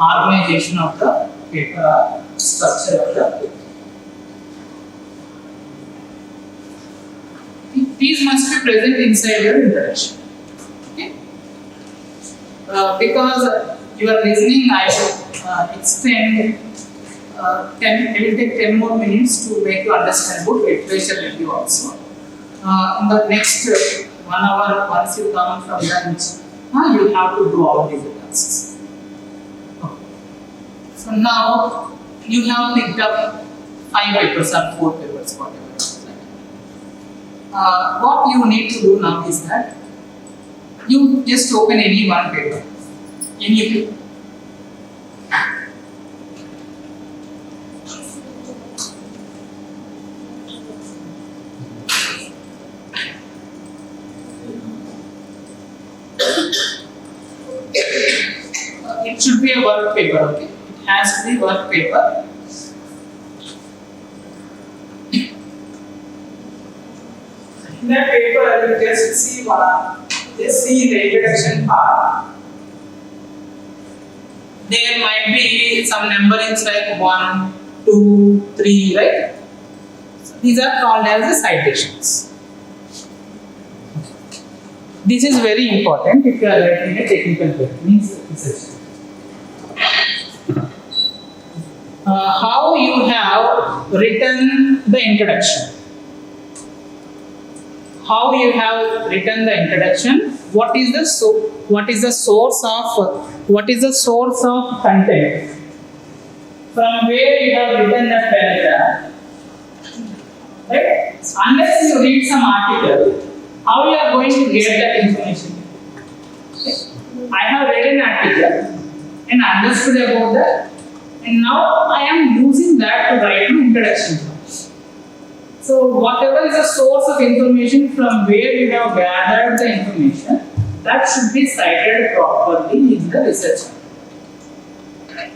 Organization of the paper or structure of the paper. These must be present inside your introduction. Okay? Because you are listening, I will explain. I will take 10 more minutes to make you understand about literature review also. In the next 1 hour, once you come from lunch, you have to do all these tasks. Okay. So now you have picked up 5 papers or 4 papers, whatever. What you need to do now is that you just open any one paper, any paper. It should be a work paper, okay? It has to be work paper. In that paper, you just see the introduction part. There might be some numberings like 1, 2, 3, right? So these are called as the citations. This is very important if you are writing a technical paper, means research. How you have written the introduction. How you have written the introduction? What is the source of content? From where you have written that paragraph? Right? Unless you read some article, how you are going to get that information? Okay. I have read an article and understood about that, and now I am using that to write an introduction. So whatever is the source of information from where you have gathered the information, that should be cited properly in the research. Okay.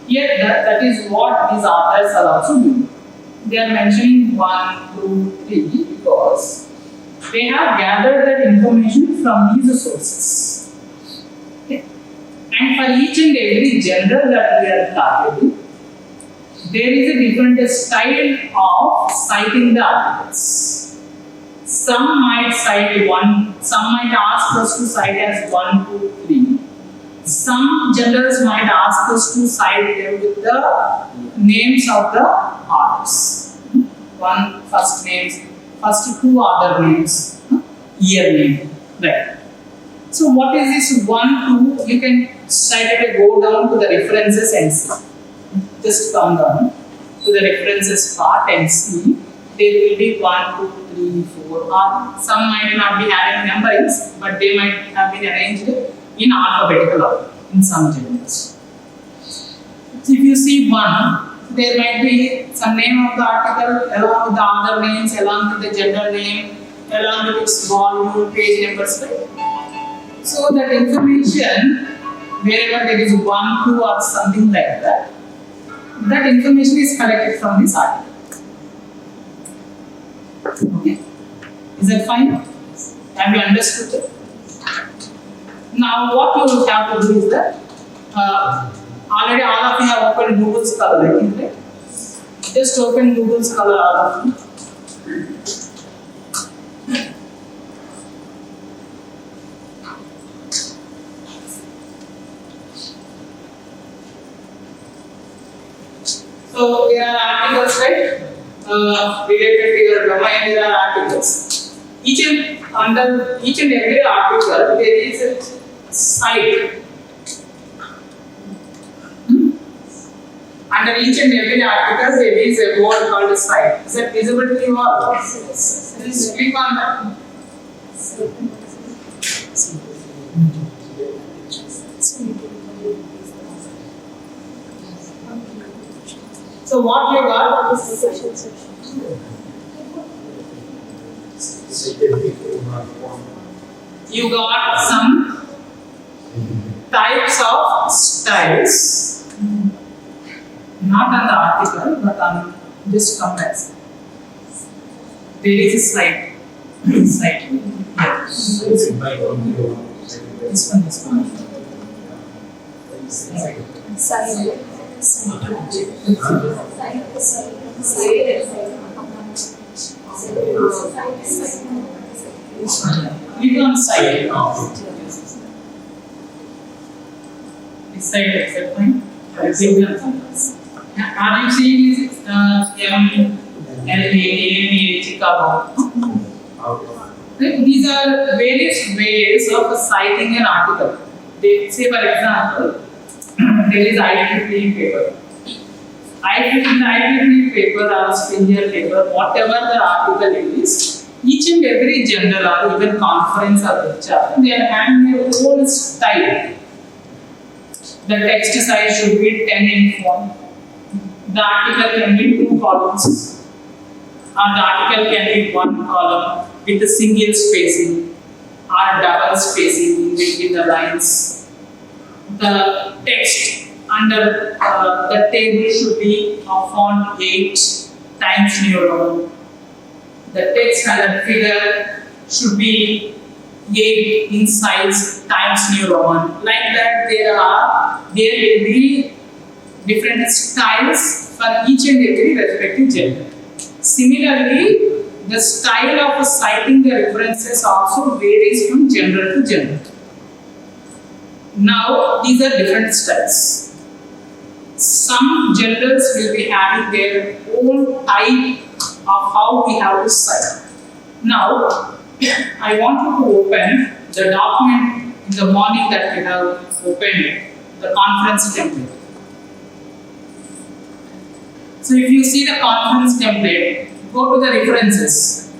Here that is what these authors are also doing. They are mentioning 1, 2, 3 because they have gathered that information from these sources. Okay. And for each and every genre that we are targeting, there is a different style of citing the articles. Some might cite some might ask us to cite as 1, 2, 3. Some genres might ask us to cite them with the names of the authors. First 2 other names, year name, right? So what is this 1, 2? You can cite it, go down to the references and see. Just come down to the references part and see. There will be 1, 2, 3, 4, or some might not be having numberings, but they might have been arranged in alphabetical order in some genres. So if you see 1, there might be some name of the article along with the other names, along with the gender name, along with its volume, page numbers, right? So that information, wherever there is 1, 2 or something like that, that information is collected from this article. Okay. Is that fine? Have you understood it? Now what you have to do is that already all of you have opened Google Scholar, I think, right? Just open Google Scholar, all of you. So there are articles, right? Related to your domain, there are articles. Under each and every article, there is a site. Under each and every article, there is a word called a site. Is that visible to you all? Please click on that. So what you got? You got some types of styles. not on the article, but on just comments. There is a slide. Slide. Yeah. This one. Click on side. This side except point. Are you seeing this? Chicago? These are various ways of citing an article. They say, for example, there is IEEE paper. In the IEEE paper or Springer paper, whatever the article is, each and every journal or even conference or lecture, they are having their own style. The text size should be 10 in font. The article can be 2 columns. Or the article can be 1 column with a single spacing or double spacing in between the lines. The text under the table should be of font 8 times New Roman. The text under figure should be 8 in size times New Roman. Like that, there will be different styles for each and every respective gender. Similarly, the style of citing the references also varies from gender to gender. Now, these are different styles. Some genders will be having their own type of how we have to cite. Now, I want you to open the document in the morning that we have opened, the conference template. So if you see the conference template, go to the references.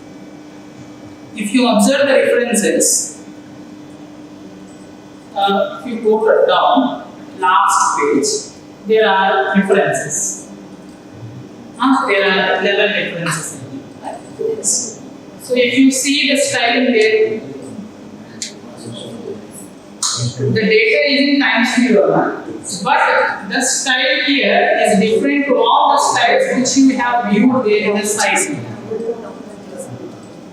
If you observe the references, if you go down, last page, there are references. There are 11 references. So if you see the style there, the data is in Times New Roman, but the style here is different to all the styles which you have viewed there in the slide.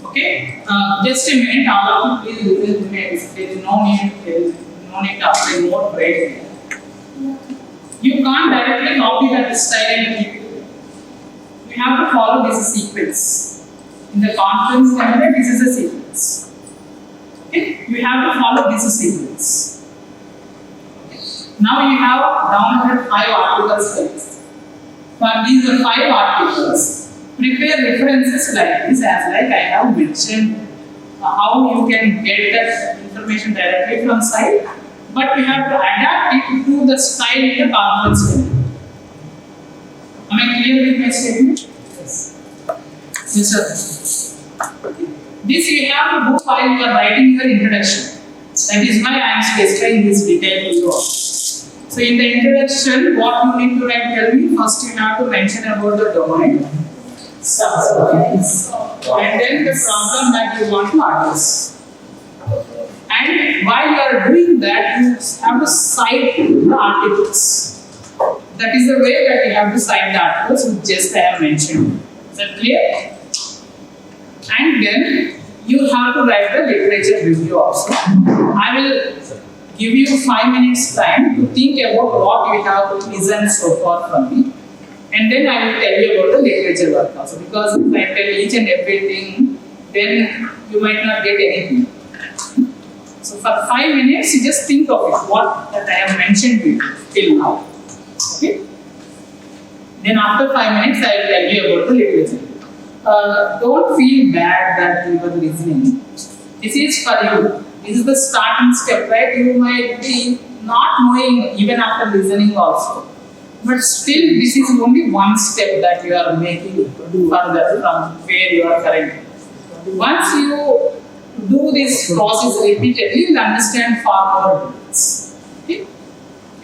Okay, just a minute, all of you please listen to me. There is no need to apply more break. You can't directly copy that style and keep it. You have to follow this sequence. In the conference template, this is a sequence. Okay, you have to follow this sequence. Now you have downloaded 5 articles like this. For these 5 articles, prepare references like this, as like I have mentioned how you can get that information directly from site, but we have to adapt it to the style in the conference template. Am I clear with my statement? Yes. Yes, sir. This you have to do while you are writing your introduction. That is why I am specifying this detail to you all. So in the introduction, what you need to write, tell me. First you have to mention about the domain, subdomains, and then the problem that you want to address. And while you are doing that, you have to cite the articles. That is the way that you have to cite the articles which just I have mentioned. Is that clear? And then you have to write the literature review also. I will give you 5 minutes time to think about what you have listened so far from me. And then I will tell you about the literature work also. Because if I tell each and everything, then you might not get anything. So for 5 minutes, you just think of it, what that I have mentioned to you till now. Okay? Then after 5 minutes, I will tell you about the literature. Don't feel bad that you are listening. This is for you. This is the starting step, right? You might be not knowing even after listening also. But still, this is only one step that you are making further from where you are currently. Once you do this process repeatedly, you will understand far more details. Okay?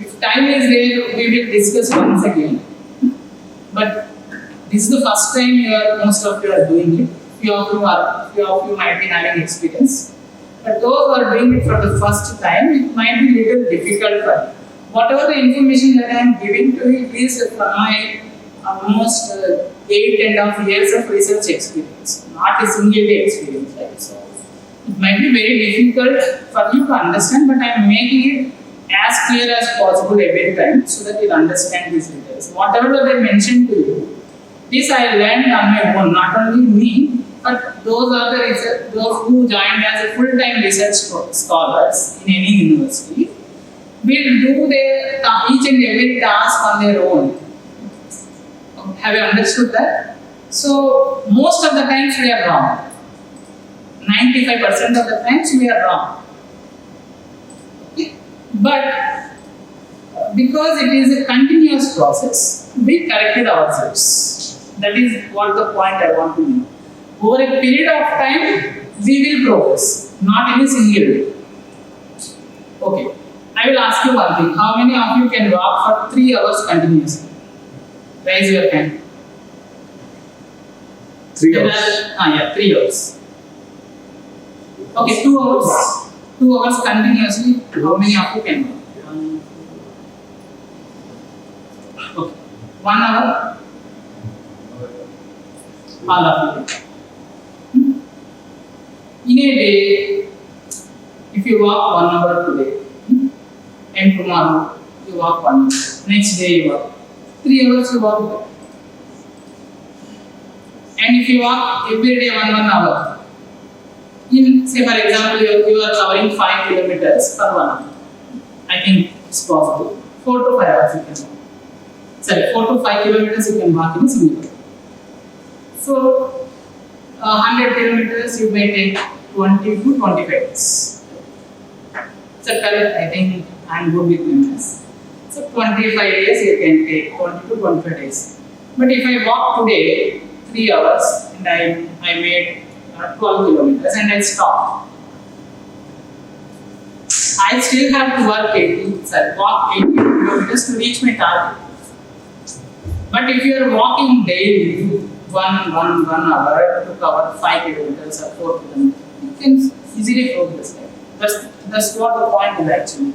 If time is there, we will discuss once again. But this is the first time most of you are doing it. Few of you might be having experience. But those who are doing it for the first time, it might be little difficult for you. whatever the information that I am giving to you is from my almost 8.5 years of research experience, not a single day experience, right? So it might be very difficult for you to understand, but I am making it as clear as possible every time so that you understand these details. Whatever that I mentioned to you, this I learned on my own, not only me, but those are the those who joined as a full-time research scholars in any university will do their each and every task on their own. Have you understood that? So most of the times we are wrong. 95% of the times we are wrong. Okay? But because it is a continuous process, we corrected ourselves. That is what the point I want to make. Over a period of time, we will progress, not in a single day. Okay, I will ask you one thing. How many of you can walk for 3 hours continuously? Raise your hand. 3 hours. Yeah, 3 hours. Okay, 2 hours. 2 hours continuously. How many of you can walk? Okay, 1 hour. All of you. In a day, if you walk 1 hour today, and tomorrow you walk 1 hour, next day you walk 3 hours, you walk. And if you walk every day 1 hour, in say for example you are covering 5 kilometers per 1 hour, I think it's possible. 4 to 5 hours you can walk. Sorry, 4 to 5 kilometers you can walk in a single day. So 100 kilometers you may take 20 to 25 days. So correct, I think I am good with numbers. So 25 days you can take, 20 to 25 days. But if I walk today 3 hours and I made 12 kilometers and I stop, I still have to walk 80 kilometers to reach my target. But if you are walking daily, one hour to cover 5 kilometers or 4 kilometers, you can easily progress. That's what the point is actually.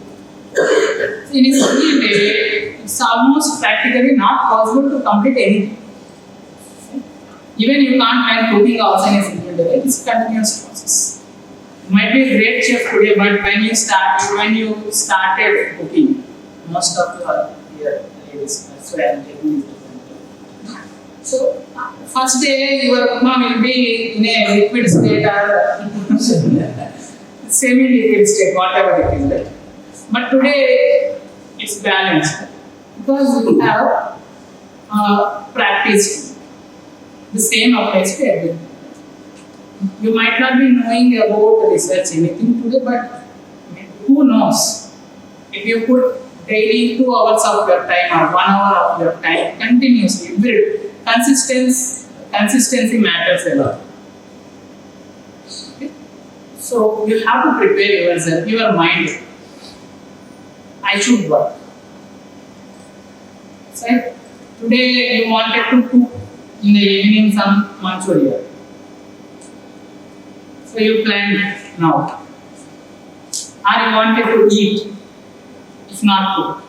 In a single day, it's almost practically not possible to complete anything. Even you can't learn cooking also in a single day. It's a continuous process. You might be a great chef today, but when you started cooking, most of you are here ladies. That's why I'm taking this. So, first day your upma will be in a liquid state or semi-liquid state, whatever it is. Right? But today it's balanced because we have practiced. The same applies to everything. You might not be knowing about research anything today, but who knows? If you put daily 2 hours of your time or 1 hour of your time continuously, build. Consistency matters a lot. Okay? So you have to prepare yourself, your mind. I should work. So today you wanted to cook in the evening some Manchuria. So you planned now. Or you wanted to eat, if not cook.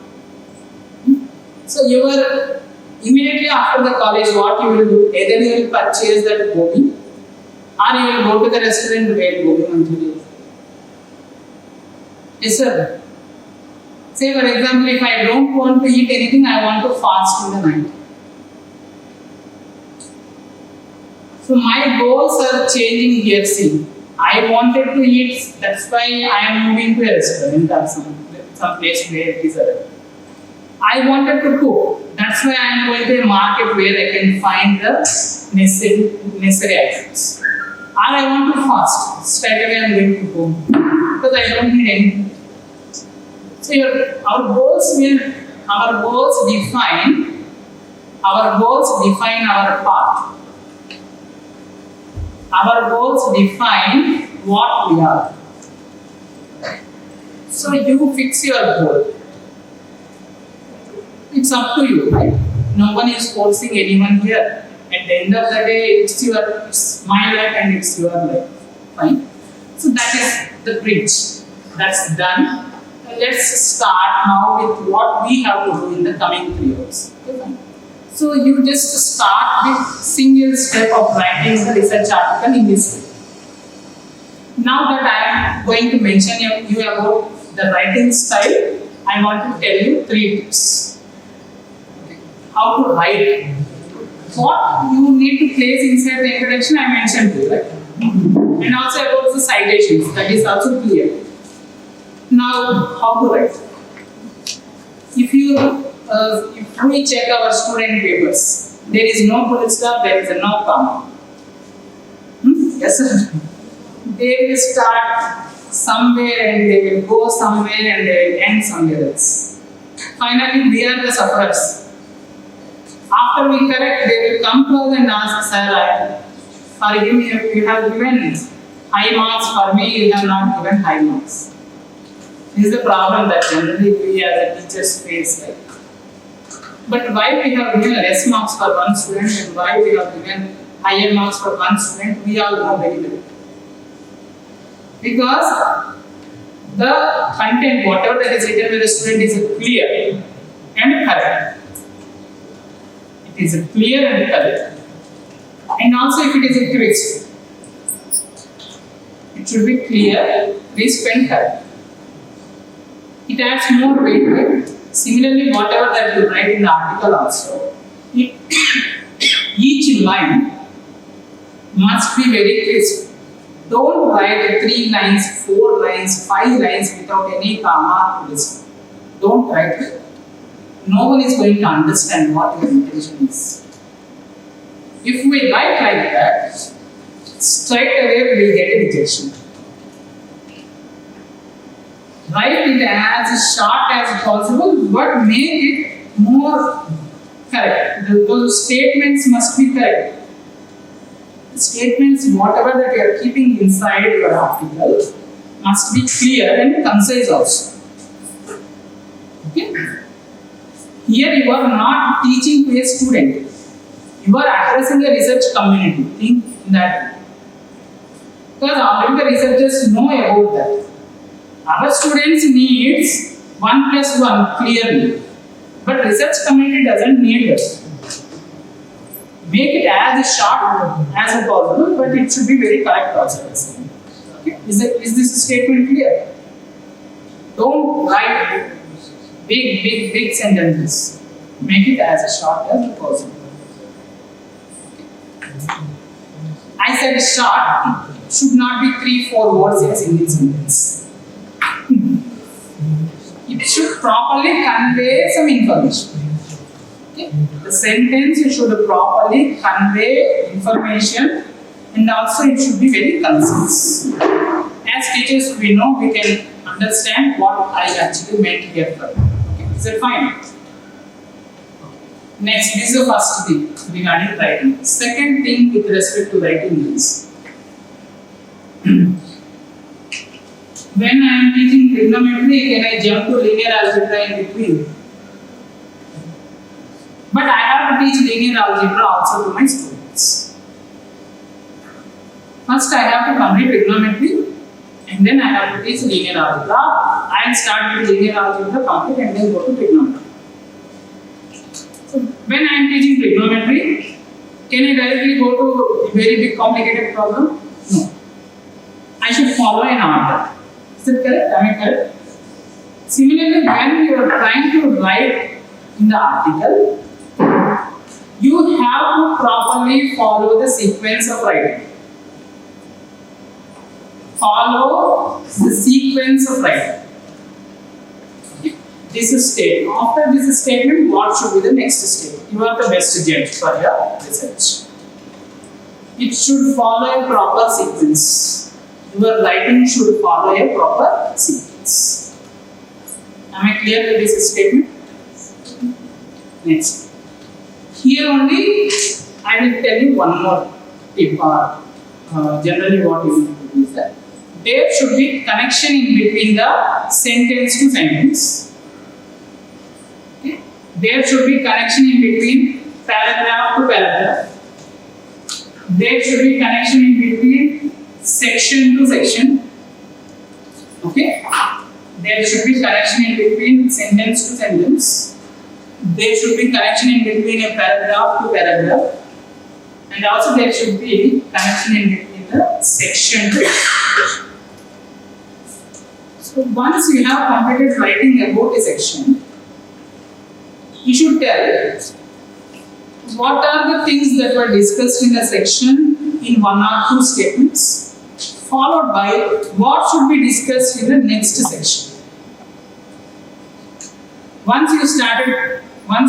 So you were immediately after the college, what you will do? Either you will purchase that gobi, or you will go to the restaurant to get gobi manchurian. Yes, sir. Say for example, if I don't want to eat anything, I want to fast in the night. So my goals are changing here. See, I wanted to eat. That's why I am moving to a restaurant or some place where it is available. I wanted to cook. That's why I am going to a market where I can find the necessary items. Or I want to fast. Straight away I am going to go because I don't need anything. So our goals define our path. Our goals define what we are. So you fix your goal. It's up to you, right? No one is forcing anyone here. At the end of the day, it's my life and it's your life. Fine. So that is the bridge. That's done. let's start now with what we have to do in the coming 3 hours. Okay, fine. So you just start with single step of writing the research article in this way. Now that I am going to mention you about the writing style, I want to tell you 3 tips. How to write. What you need to place inside the introduction I mentioned to you, right? And also about the citations, that is also clear. Now, how to write? If we check our student papers, there is no full stop, there is no comma. Yes, sir. They will start somewhere and they will go somewhere and they will end somewhere else. Finally, we are the sufferers. After we correct, they will come to us and ask, sir, you have given high marks for me, you have not given high marks. This is the problem that generally we as a teachers face. Right? But why we have given less marks for one student and why we have given higher marks for one student, we all know very well. Because the content, whatever that is written by the student is clear and correct. It is clear and correct. And also if it is a quiz, it should be clear, crisp and correct. It adds more weight to it. Similarly, whatever that you write in the article also, each line must be very crisp. Don't write 3 lines, 4 lines, 5 lines without any comma or list. Don't write it. No one is going to understand what your intention is. If we write like that, straight away we will get a rejection. Write it as short as possible, but make it more correct. Those statements must be correct. Statements, whatever that you are keeping inside your article, must be clear and concise also. Okay? Here you are not teaching to a student. You are addressing a research community. Think that way. Because already the researchers know about that. Our students needs 1 plus 1 clearly. But research community doesn't need that. Make it as short as possible, but it should be very correct also. Okay? Is this statement clear? Don't write big sentences. Make it as short as possible. I said short, it should not be 3-4 words in a single sentence. It should properly convey some information. Okay? The sentence should properly convey information and also it should be very concise. As teachers, we know we can understand what I actually meant here. Okay? Is that fine? Next, this is the first thing regarding writing. Second thing with respect to writing is when I am teaching trigonometry, can I jump to linear algebra in between? But I have to teach linear algebra also to my students. First, I have to complete trigonometry and then I have to teach linear algebra. I will start with linear algebra, complete, and then go to trigonometry. So, when I am teaching trigonometry, can I directly go to a very big complicated problem? No. I should follow an order. Is that correct? Am I correct? Similarly, when you are trying to write in the article, you have to properly follow the sequence of writing. Follow the sequence of writing. This is statement. After this statement, what should be the next statement? You are the best judge for your research. It should follow a proper sequence. Your writing should follow a proper sequence. Am I clear with this statement? Next. Here only, I will tell you one more tip. Generally, what you need to do is that there should be connection in between the sentence to sentence. Okay? There should be connection in between paragraph to paragraph. There should be connection in between section to section. Okay? There there should be connection in between sentence to sentence. There should be connection in between a paragraph to paragraph. And also there should be connection in between the section to section. So once you have completed writing about a section, you should tell what are the things that were discussed in the section in one or two statements, followed by what should be discussed in the next section. Once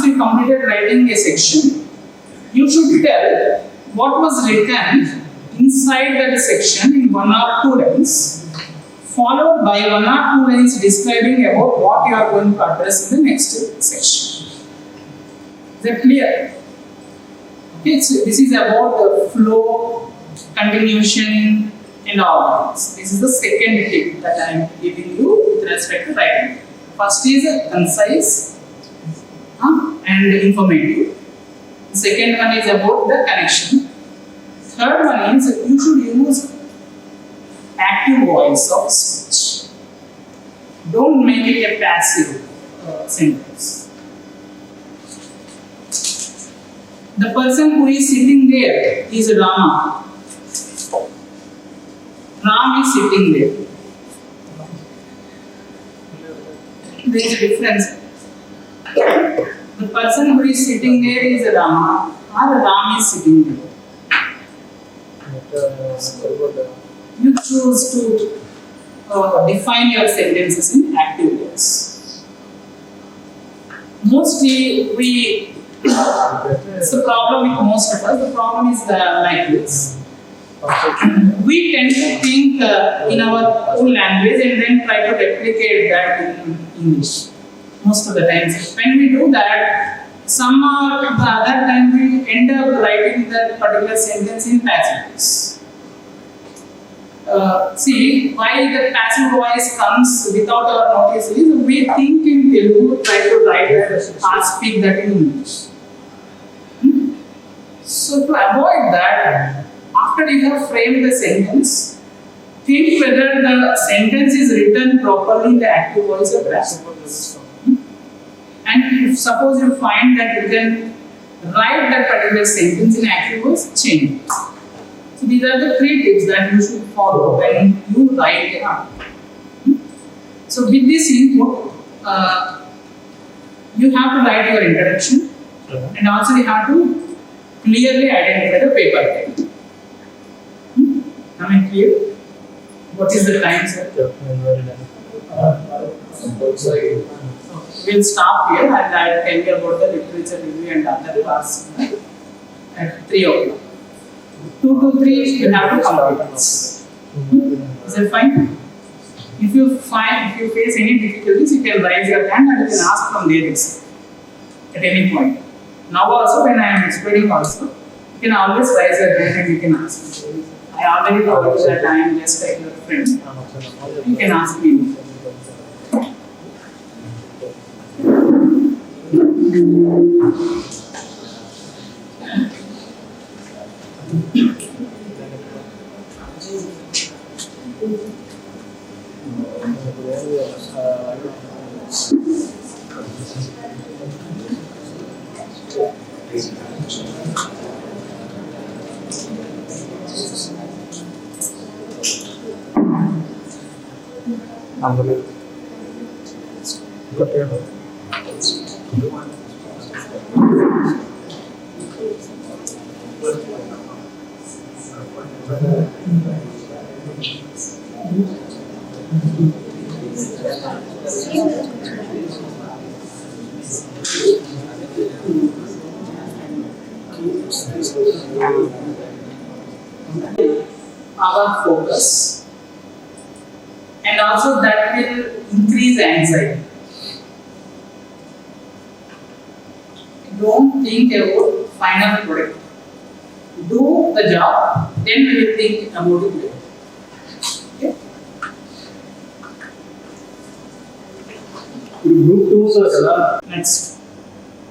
you completed writing a section, you should tell what was written inside that section in one or two lines, followed by one or two lines describing about what you are going to address in the next section. Is that clear? Okay, so this is about the flow, continuation, and all this. This is the second tip that I am giving you with respect to writing. First is concise and informative. The second one is about the connection. Third one is you should use active voice of speech. Don't make it a passive sentence. The person who is sitting there is Rama. Ram is sitting there. There is a difference. The person who is sitting there is Rama, or Ram is sitting there. You choose to define your sentences in active voice. Mostly, it's the problem with most of us. The problem is like this. We tend to think in our own language and then try to replicate that in English. Most of the times, when we do that, some or the other time we end up writing that particular sentence in passive voice. See, why the passive voice comes without our notice is we think in Telugu, try to write that or speak that in English. So to avoid that, after you have framed the sentence, think whether the sentence is written properly in the active voice or passive voice. And if suppose you find that you can write that particular sentence in active voice, change it. So these are the 3 tips that you should follow when you write a article. So with this input, you have to write your introduction and also you have to clearly identify the paper title. Am I clear? What is the time, sir? We'll stop here and I'll tell you about the literature review and other parts at 3 o'clock. 2 to 3 you have to complete this. Is that fine? If you face any difficulties, you can raise your hand and you can ask from there itself at any point. Now also when I am explaining also, you can always raise your hand and you can ask me. I already told you that I am just like your friend. You can ask me. Our focus, and also that will increase anxiety. Don't think about final product. Do the job, then we will think about it later. Okay? Next,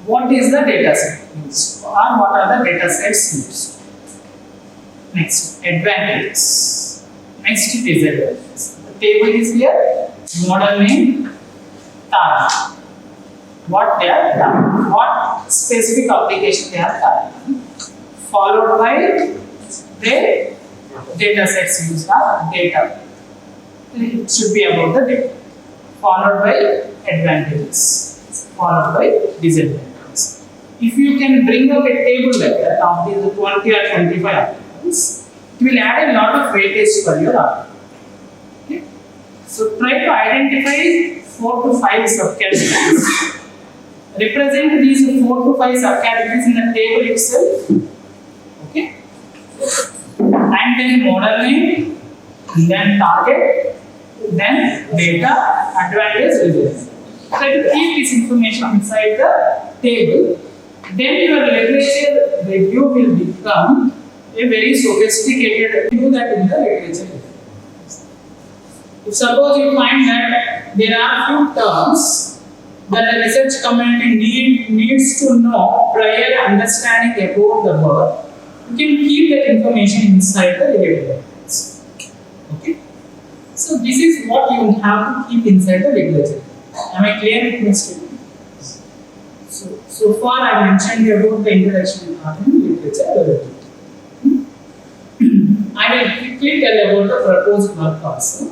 what is the data set used, or what are the data sets used? Next, advantages. Next, disadvantages. The table is here, model name, targeting. What they are targeting, what specific application they are targeting, followed by the data sets used are data. It should be about the data, followed by advantages, followed by disadvantages. If you can bring up a table like that of these 20 or 25 articles, it will add a lot of weightage for your article. Okay? So try to identify 4 to 5 subcategories. Represent these 4 to 5 subcategories in the table itself. Okay? And then model name, then target, then data, advantage, result. Try to keep this information inside the table. Then your literature review will become a very sophisticated review that in the literature review. If suppose you find that there are few terms that the research community needs to know prior understanding about the work, you can keep that information inside the literature. Okay? So this is what you have to keep inside the literature. Am I clear with my statement? So far I mentioned about the introduction in literature. I will quickly tell about the proposed work also,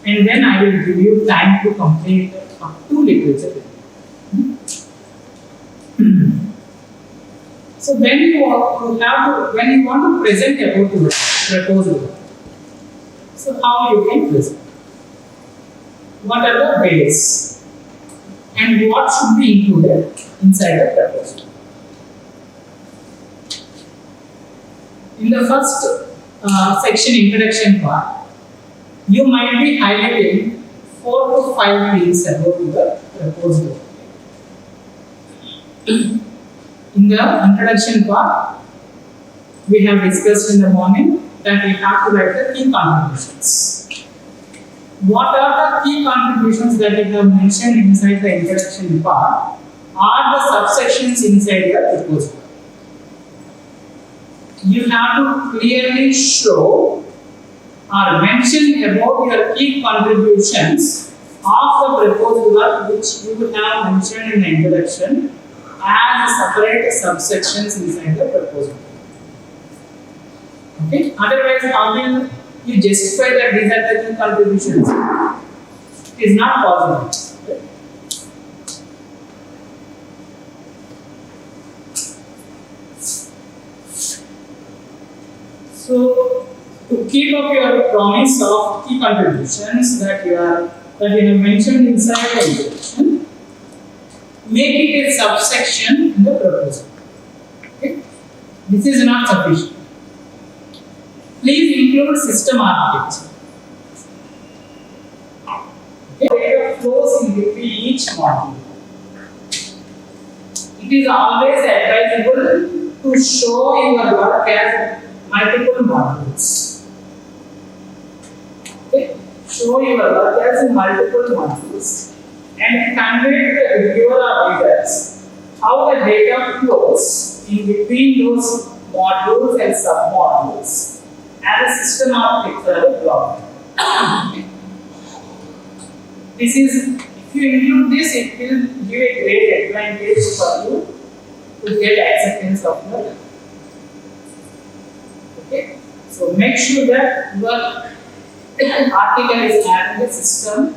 and then I will give you time to complete up to literature. So when you want to present about the proposed work, so how you can present? What are the ways? And what should be included inside the proposal? In the first section, introduction part, you might be highlighting 4 to 5 things about your proposal. In the introduction part, we have discussed in the morning that we have to write the key contributions. What are the key contributions that we have mentioned inside the introduction part are the subsections inside the proposal. You have to clearly show or mention about your key contributions of the proposal work which you have mentioned in the introduction as separate subsections inside the proposal. Okay? Otherwise, how will you justify that these are the key contributions? It is not possible. Okay? So, to keep up your promise of key contributions that you have mentioned inside the introduction, make it a subsection in the proposal. Okay? This is not sufficient. Please include system architecture. Okay? Data flows in between each module. It is always advisable to show your work as multiple modules. Okay? Show your work as multiple modules and convey the reviewer or readers how the data flows in between those modules and sub-modules as a system architecture block. This is, if you include this, it will give a great advantage for you to get acceptance of your work. Okay, so make sure that your article is having a system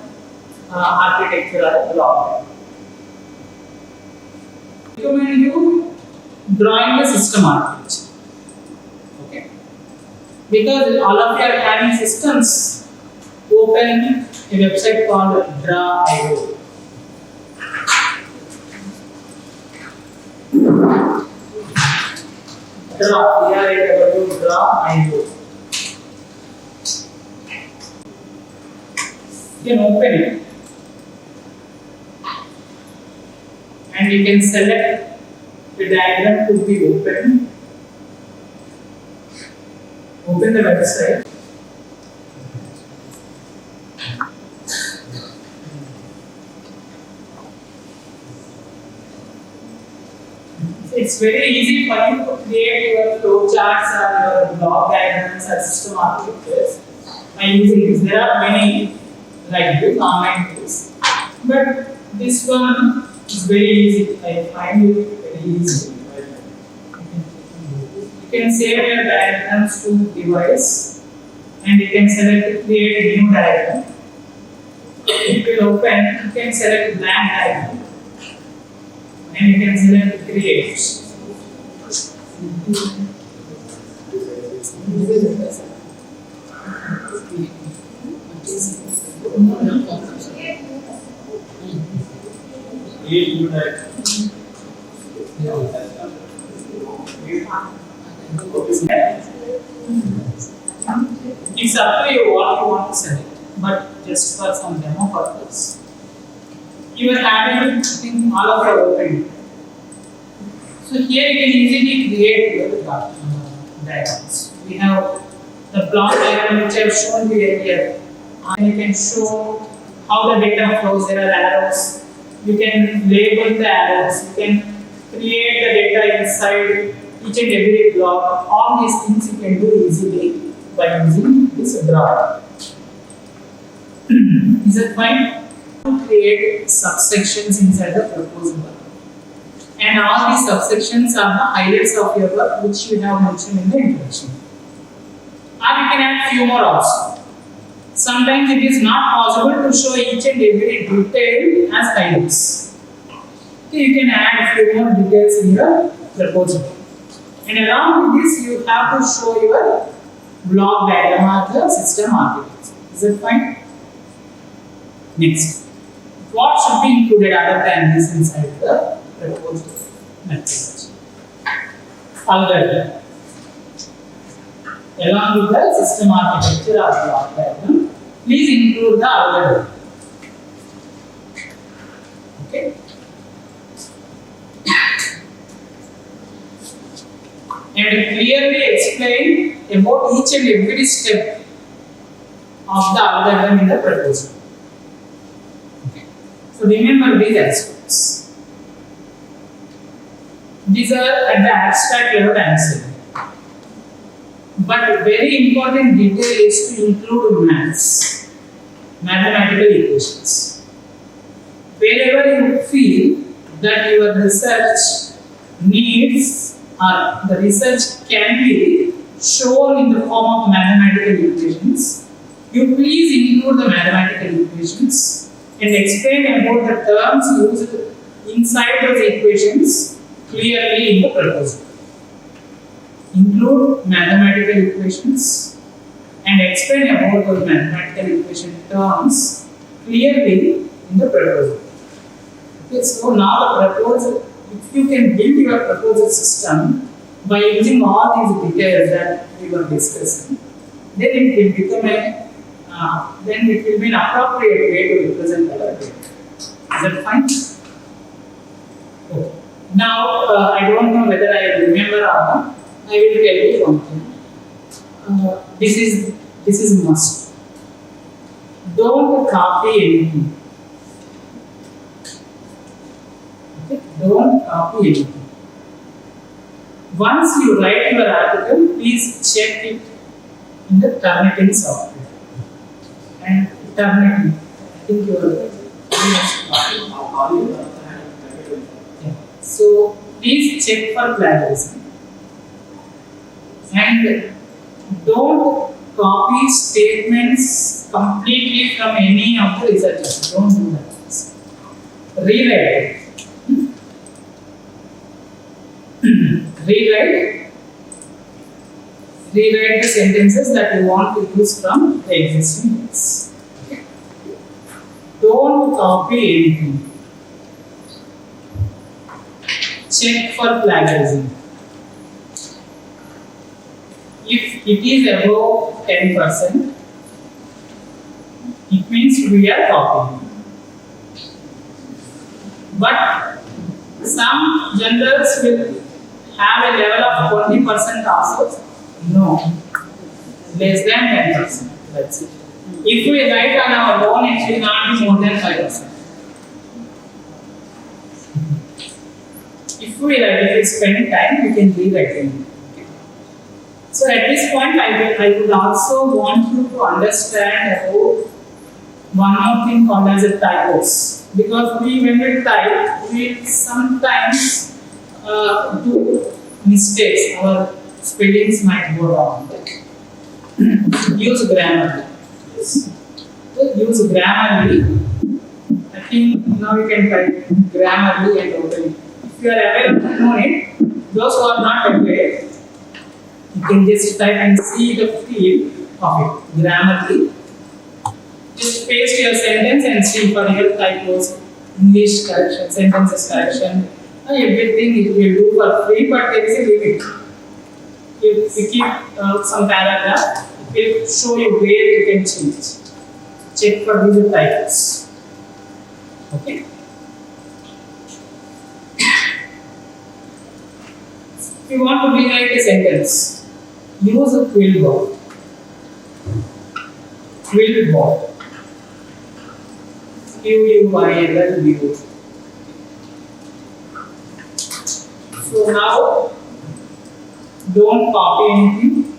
architecture block. I recommend you drawing the system architecture. Okay, because all of you are having systems. Open a website called Draw.io. Draw.io. You can open it and you can select the diagram to be open. Open the website. It's very easy for you to create your flowcharts or your block diagrams or system architectures by using this. There are many like this online tools, but This one is very easy. I find it very easy. You can save your diagrams to device and you can select create new diagram. You can open, you can select blank diagram and you can select create. It's up to you what you want to select, but just for some demo purpose. You are happy with putting all of your open. So here you can easily create your diagrams. We have the block diagram which I have shown you earlier. And you can show how the data flows. There are arrows. You can label the arrows. You can create the data inside each and every block. All these things you can do easily by using this drawer. Is that fine? To create subsections inside the proposed work. And all these subsections are the highlights of your work which you have mentioned in the introduction. Or you can add few more also. Sometimes it is not possible to show each and every detail as highlights. Okay, you can add few more details in your proposal. And along with this, you have to show your block diagram of the system architecture. Is that fine? Next. What should be included other than this inside the proposed methodology? Algorithm. Along with the system architecture or block diagram, please include the algorithm. Okay. And clearly explain about each and every step of the algorithm in the proposal. Okay. So remember these aspects. These are at the abstract level answer. But very important detail is to include maths, mathematical equations. Wherever you feel that your research needs or the research can be shown in the form of mathematical equations, you please include the mathematical equations and explain about the terms used inside those equations clearly in the proposal. Include mathematical equations and explain about those mathematical equation terms clearly in the proposal. Okay, so now the proposal, if you can build your proposal system by using all these details that we were discussing, then it will become then it will be an appropriate way to represent the data. Is that fine? Okay. Now I don't know whether I remember or not. I will tell you one thing. This is must. Don't copy anything. Okay? Don't copy anything. Once you write your article, please check it in the Turnitin software. And Turnitin, I think you are. Yeah. So please check for plagiarism. And don't copy statements completely from any of the researchers. Don't do that. Rewrite. Rewrite the sentences that you want to use from the existing books. Don't copy anything. Check for plagiarism. If it is above 10%, it means we are copying. But some journals will have a level of 20% also. No, less than 10%. That's it. If we write on our own, it will not be more than 5%. If we spend time, we can rewrite it. So at this point, I would also want you to understand about one more thing called as a typos. because when we type, we sometimes do mistakes. Our spellings might go wrong. Use Grammarly. Yes. So use Grammarly. I think now you can type Grammarly and open it. If you are aware of it, those who are not aware, you can just type and see the field of it. Grammarly. Just paste your sentence and see for your typos, English correction, sentences correction, everything it will do for free, but there is a limit. If we keep some paragraph, it will show you where you can change. Check for these typos. Okay. If you want to rewrite a sentence, use a quillboard. Quillboard. Quillboard. So now, don't copy anything.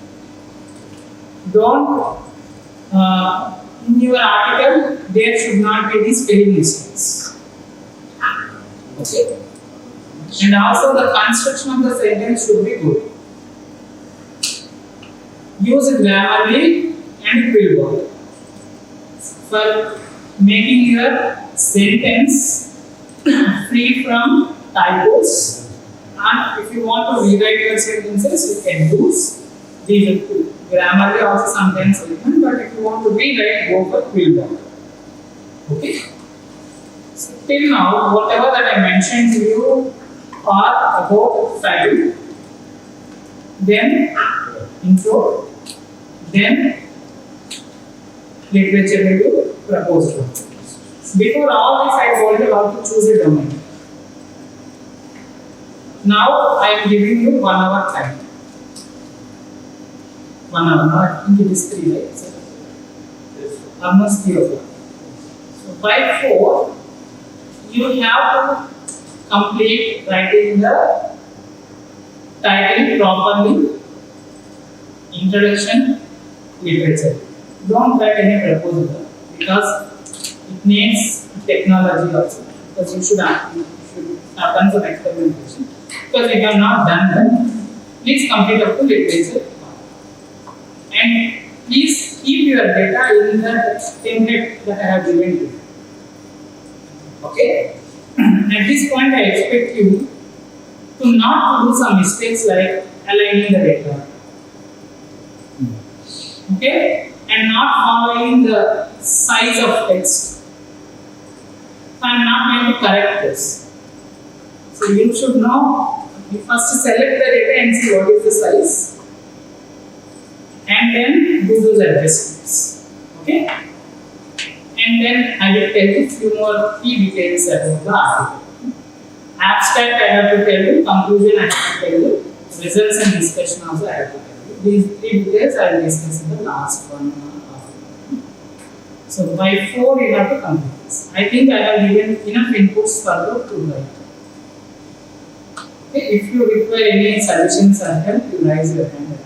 Don't, in your article, there should not be any spelling mistakes. Okay? And also the construction of the sentence should be good. Use Grammarly and Quillboard for making your sentence free from typos. And if you want to rewrite your sentences, you can use these two. Grammarly also sometimes written, but if you want to rewrite, go for Quillboard. Okay? So till now, whatever that I mentioned to you are about title, then intro, then literature review, proposed one. Before all this, I told you how to choose a domain. Now I am giving you 1 hour time. 1 hour, now I think it is 3, right? So, almost 3 o'clock. So by 4, you have to complete writing the title properly, introduction, literature. Don't write any proposal because it needs technology also. Because you should have done some experimentation. Because if you have not done that, please complete up to literature. And please keep your data in the template that I have given you. Okay? At this point, I expect you to not do some mistakes like aligning the data. Okay? And not following the size of text. So I am not going to correct this. So you should know, you first select the data and see what is the size. And then do those adjustments. Okay? And then I will tell you few more key details about the article. Abstract I have to tell you, conclusion I have to tell you, results and discussion also I have to tell you. These 3 details I will discuss in the last one. So by 4 you have to complete this. I think I have given enough inputs for you to write. Okay, if you require any suggestions or help, you raise your hand.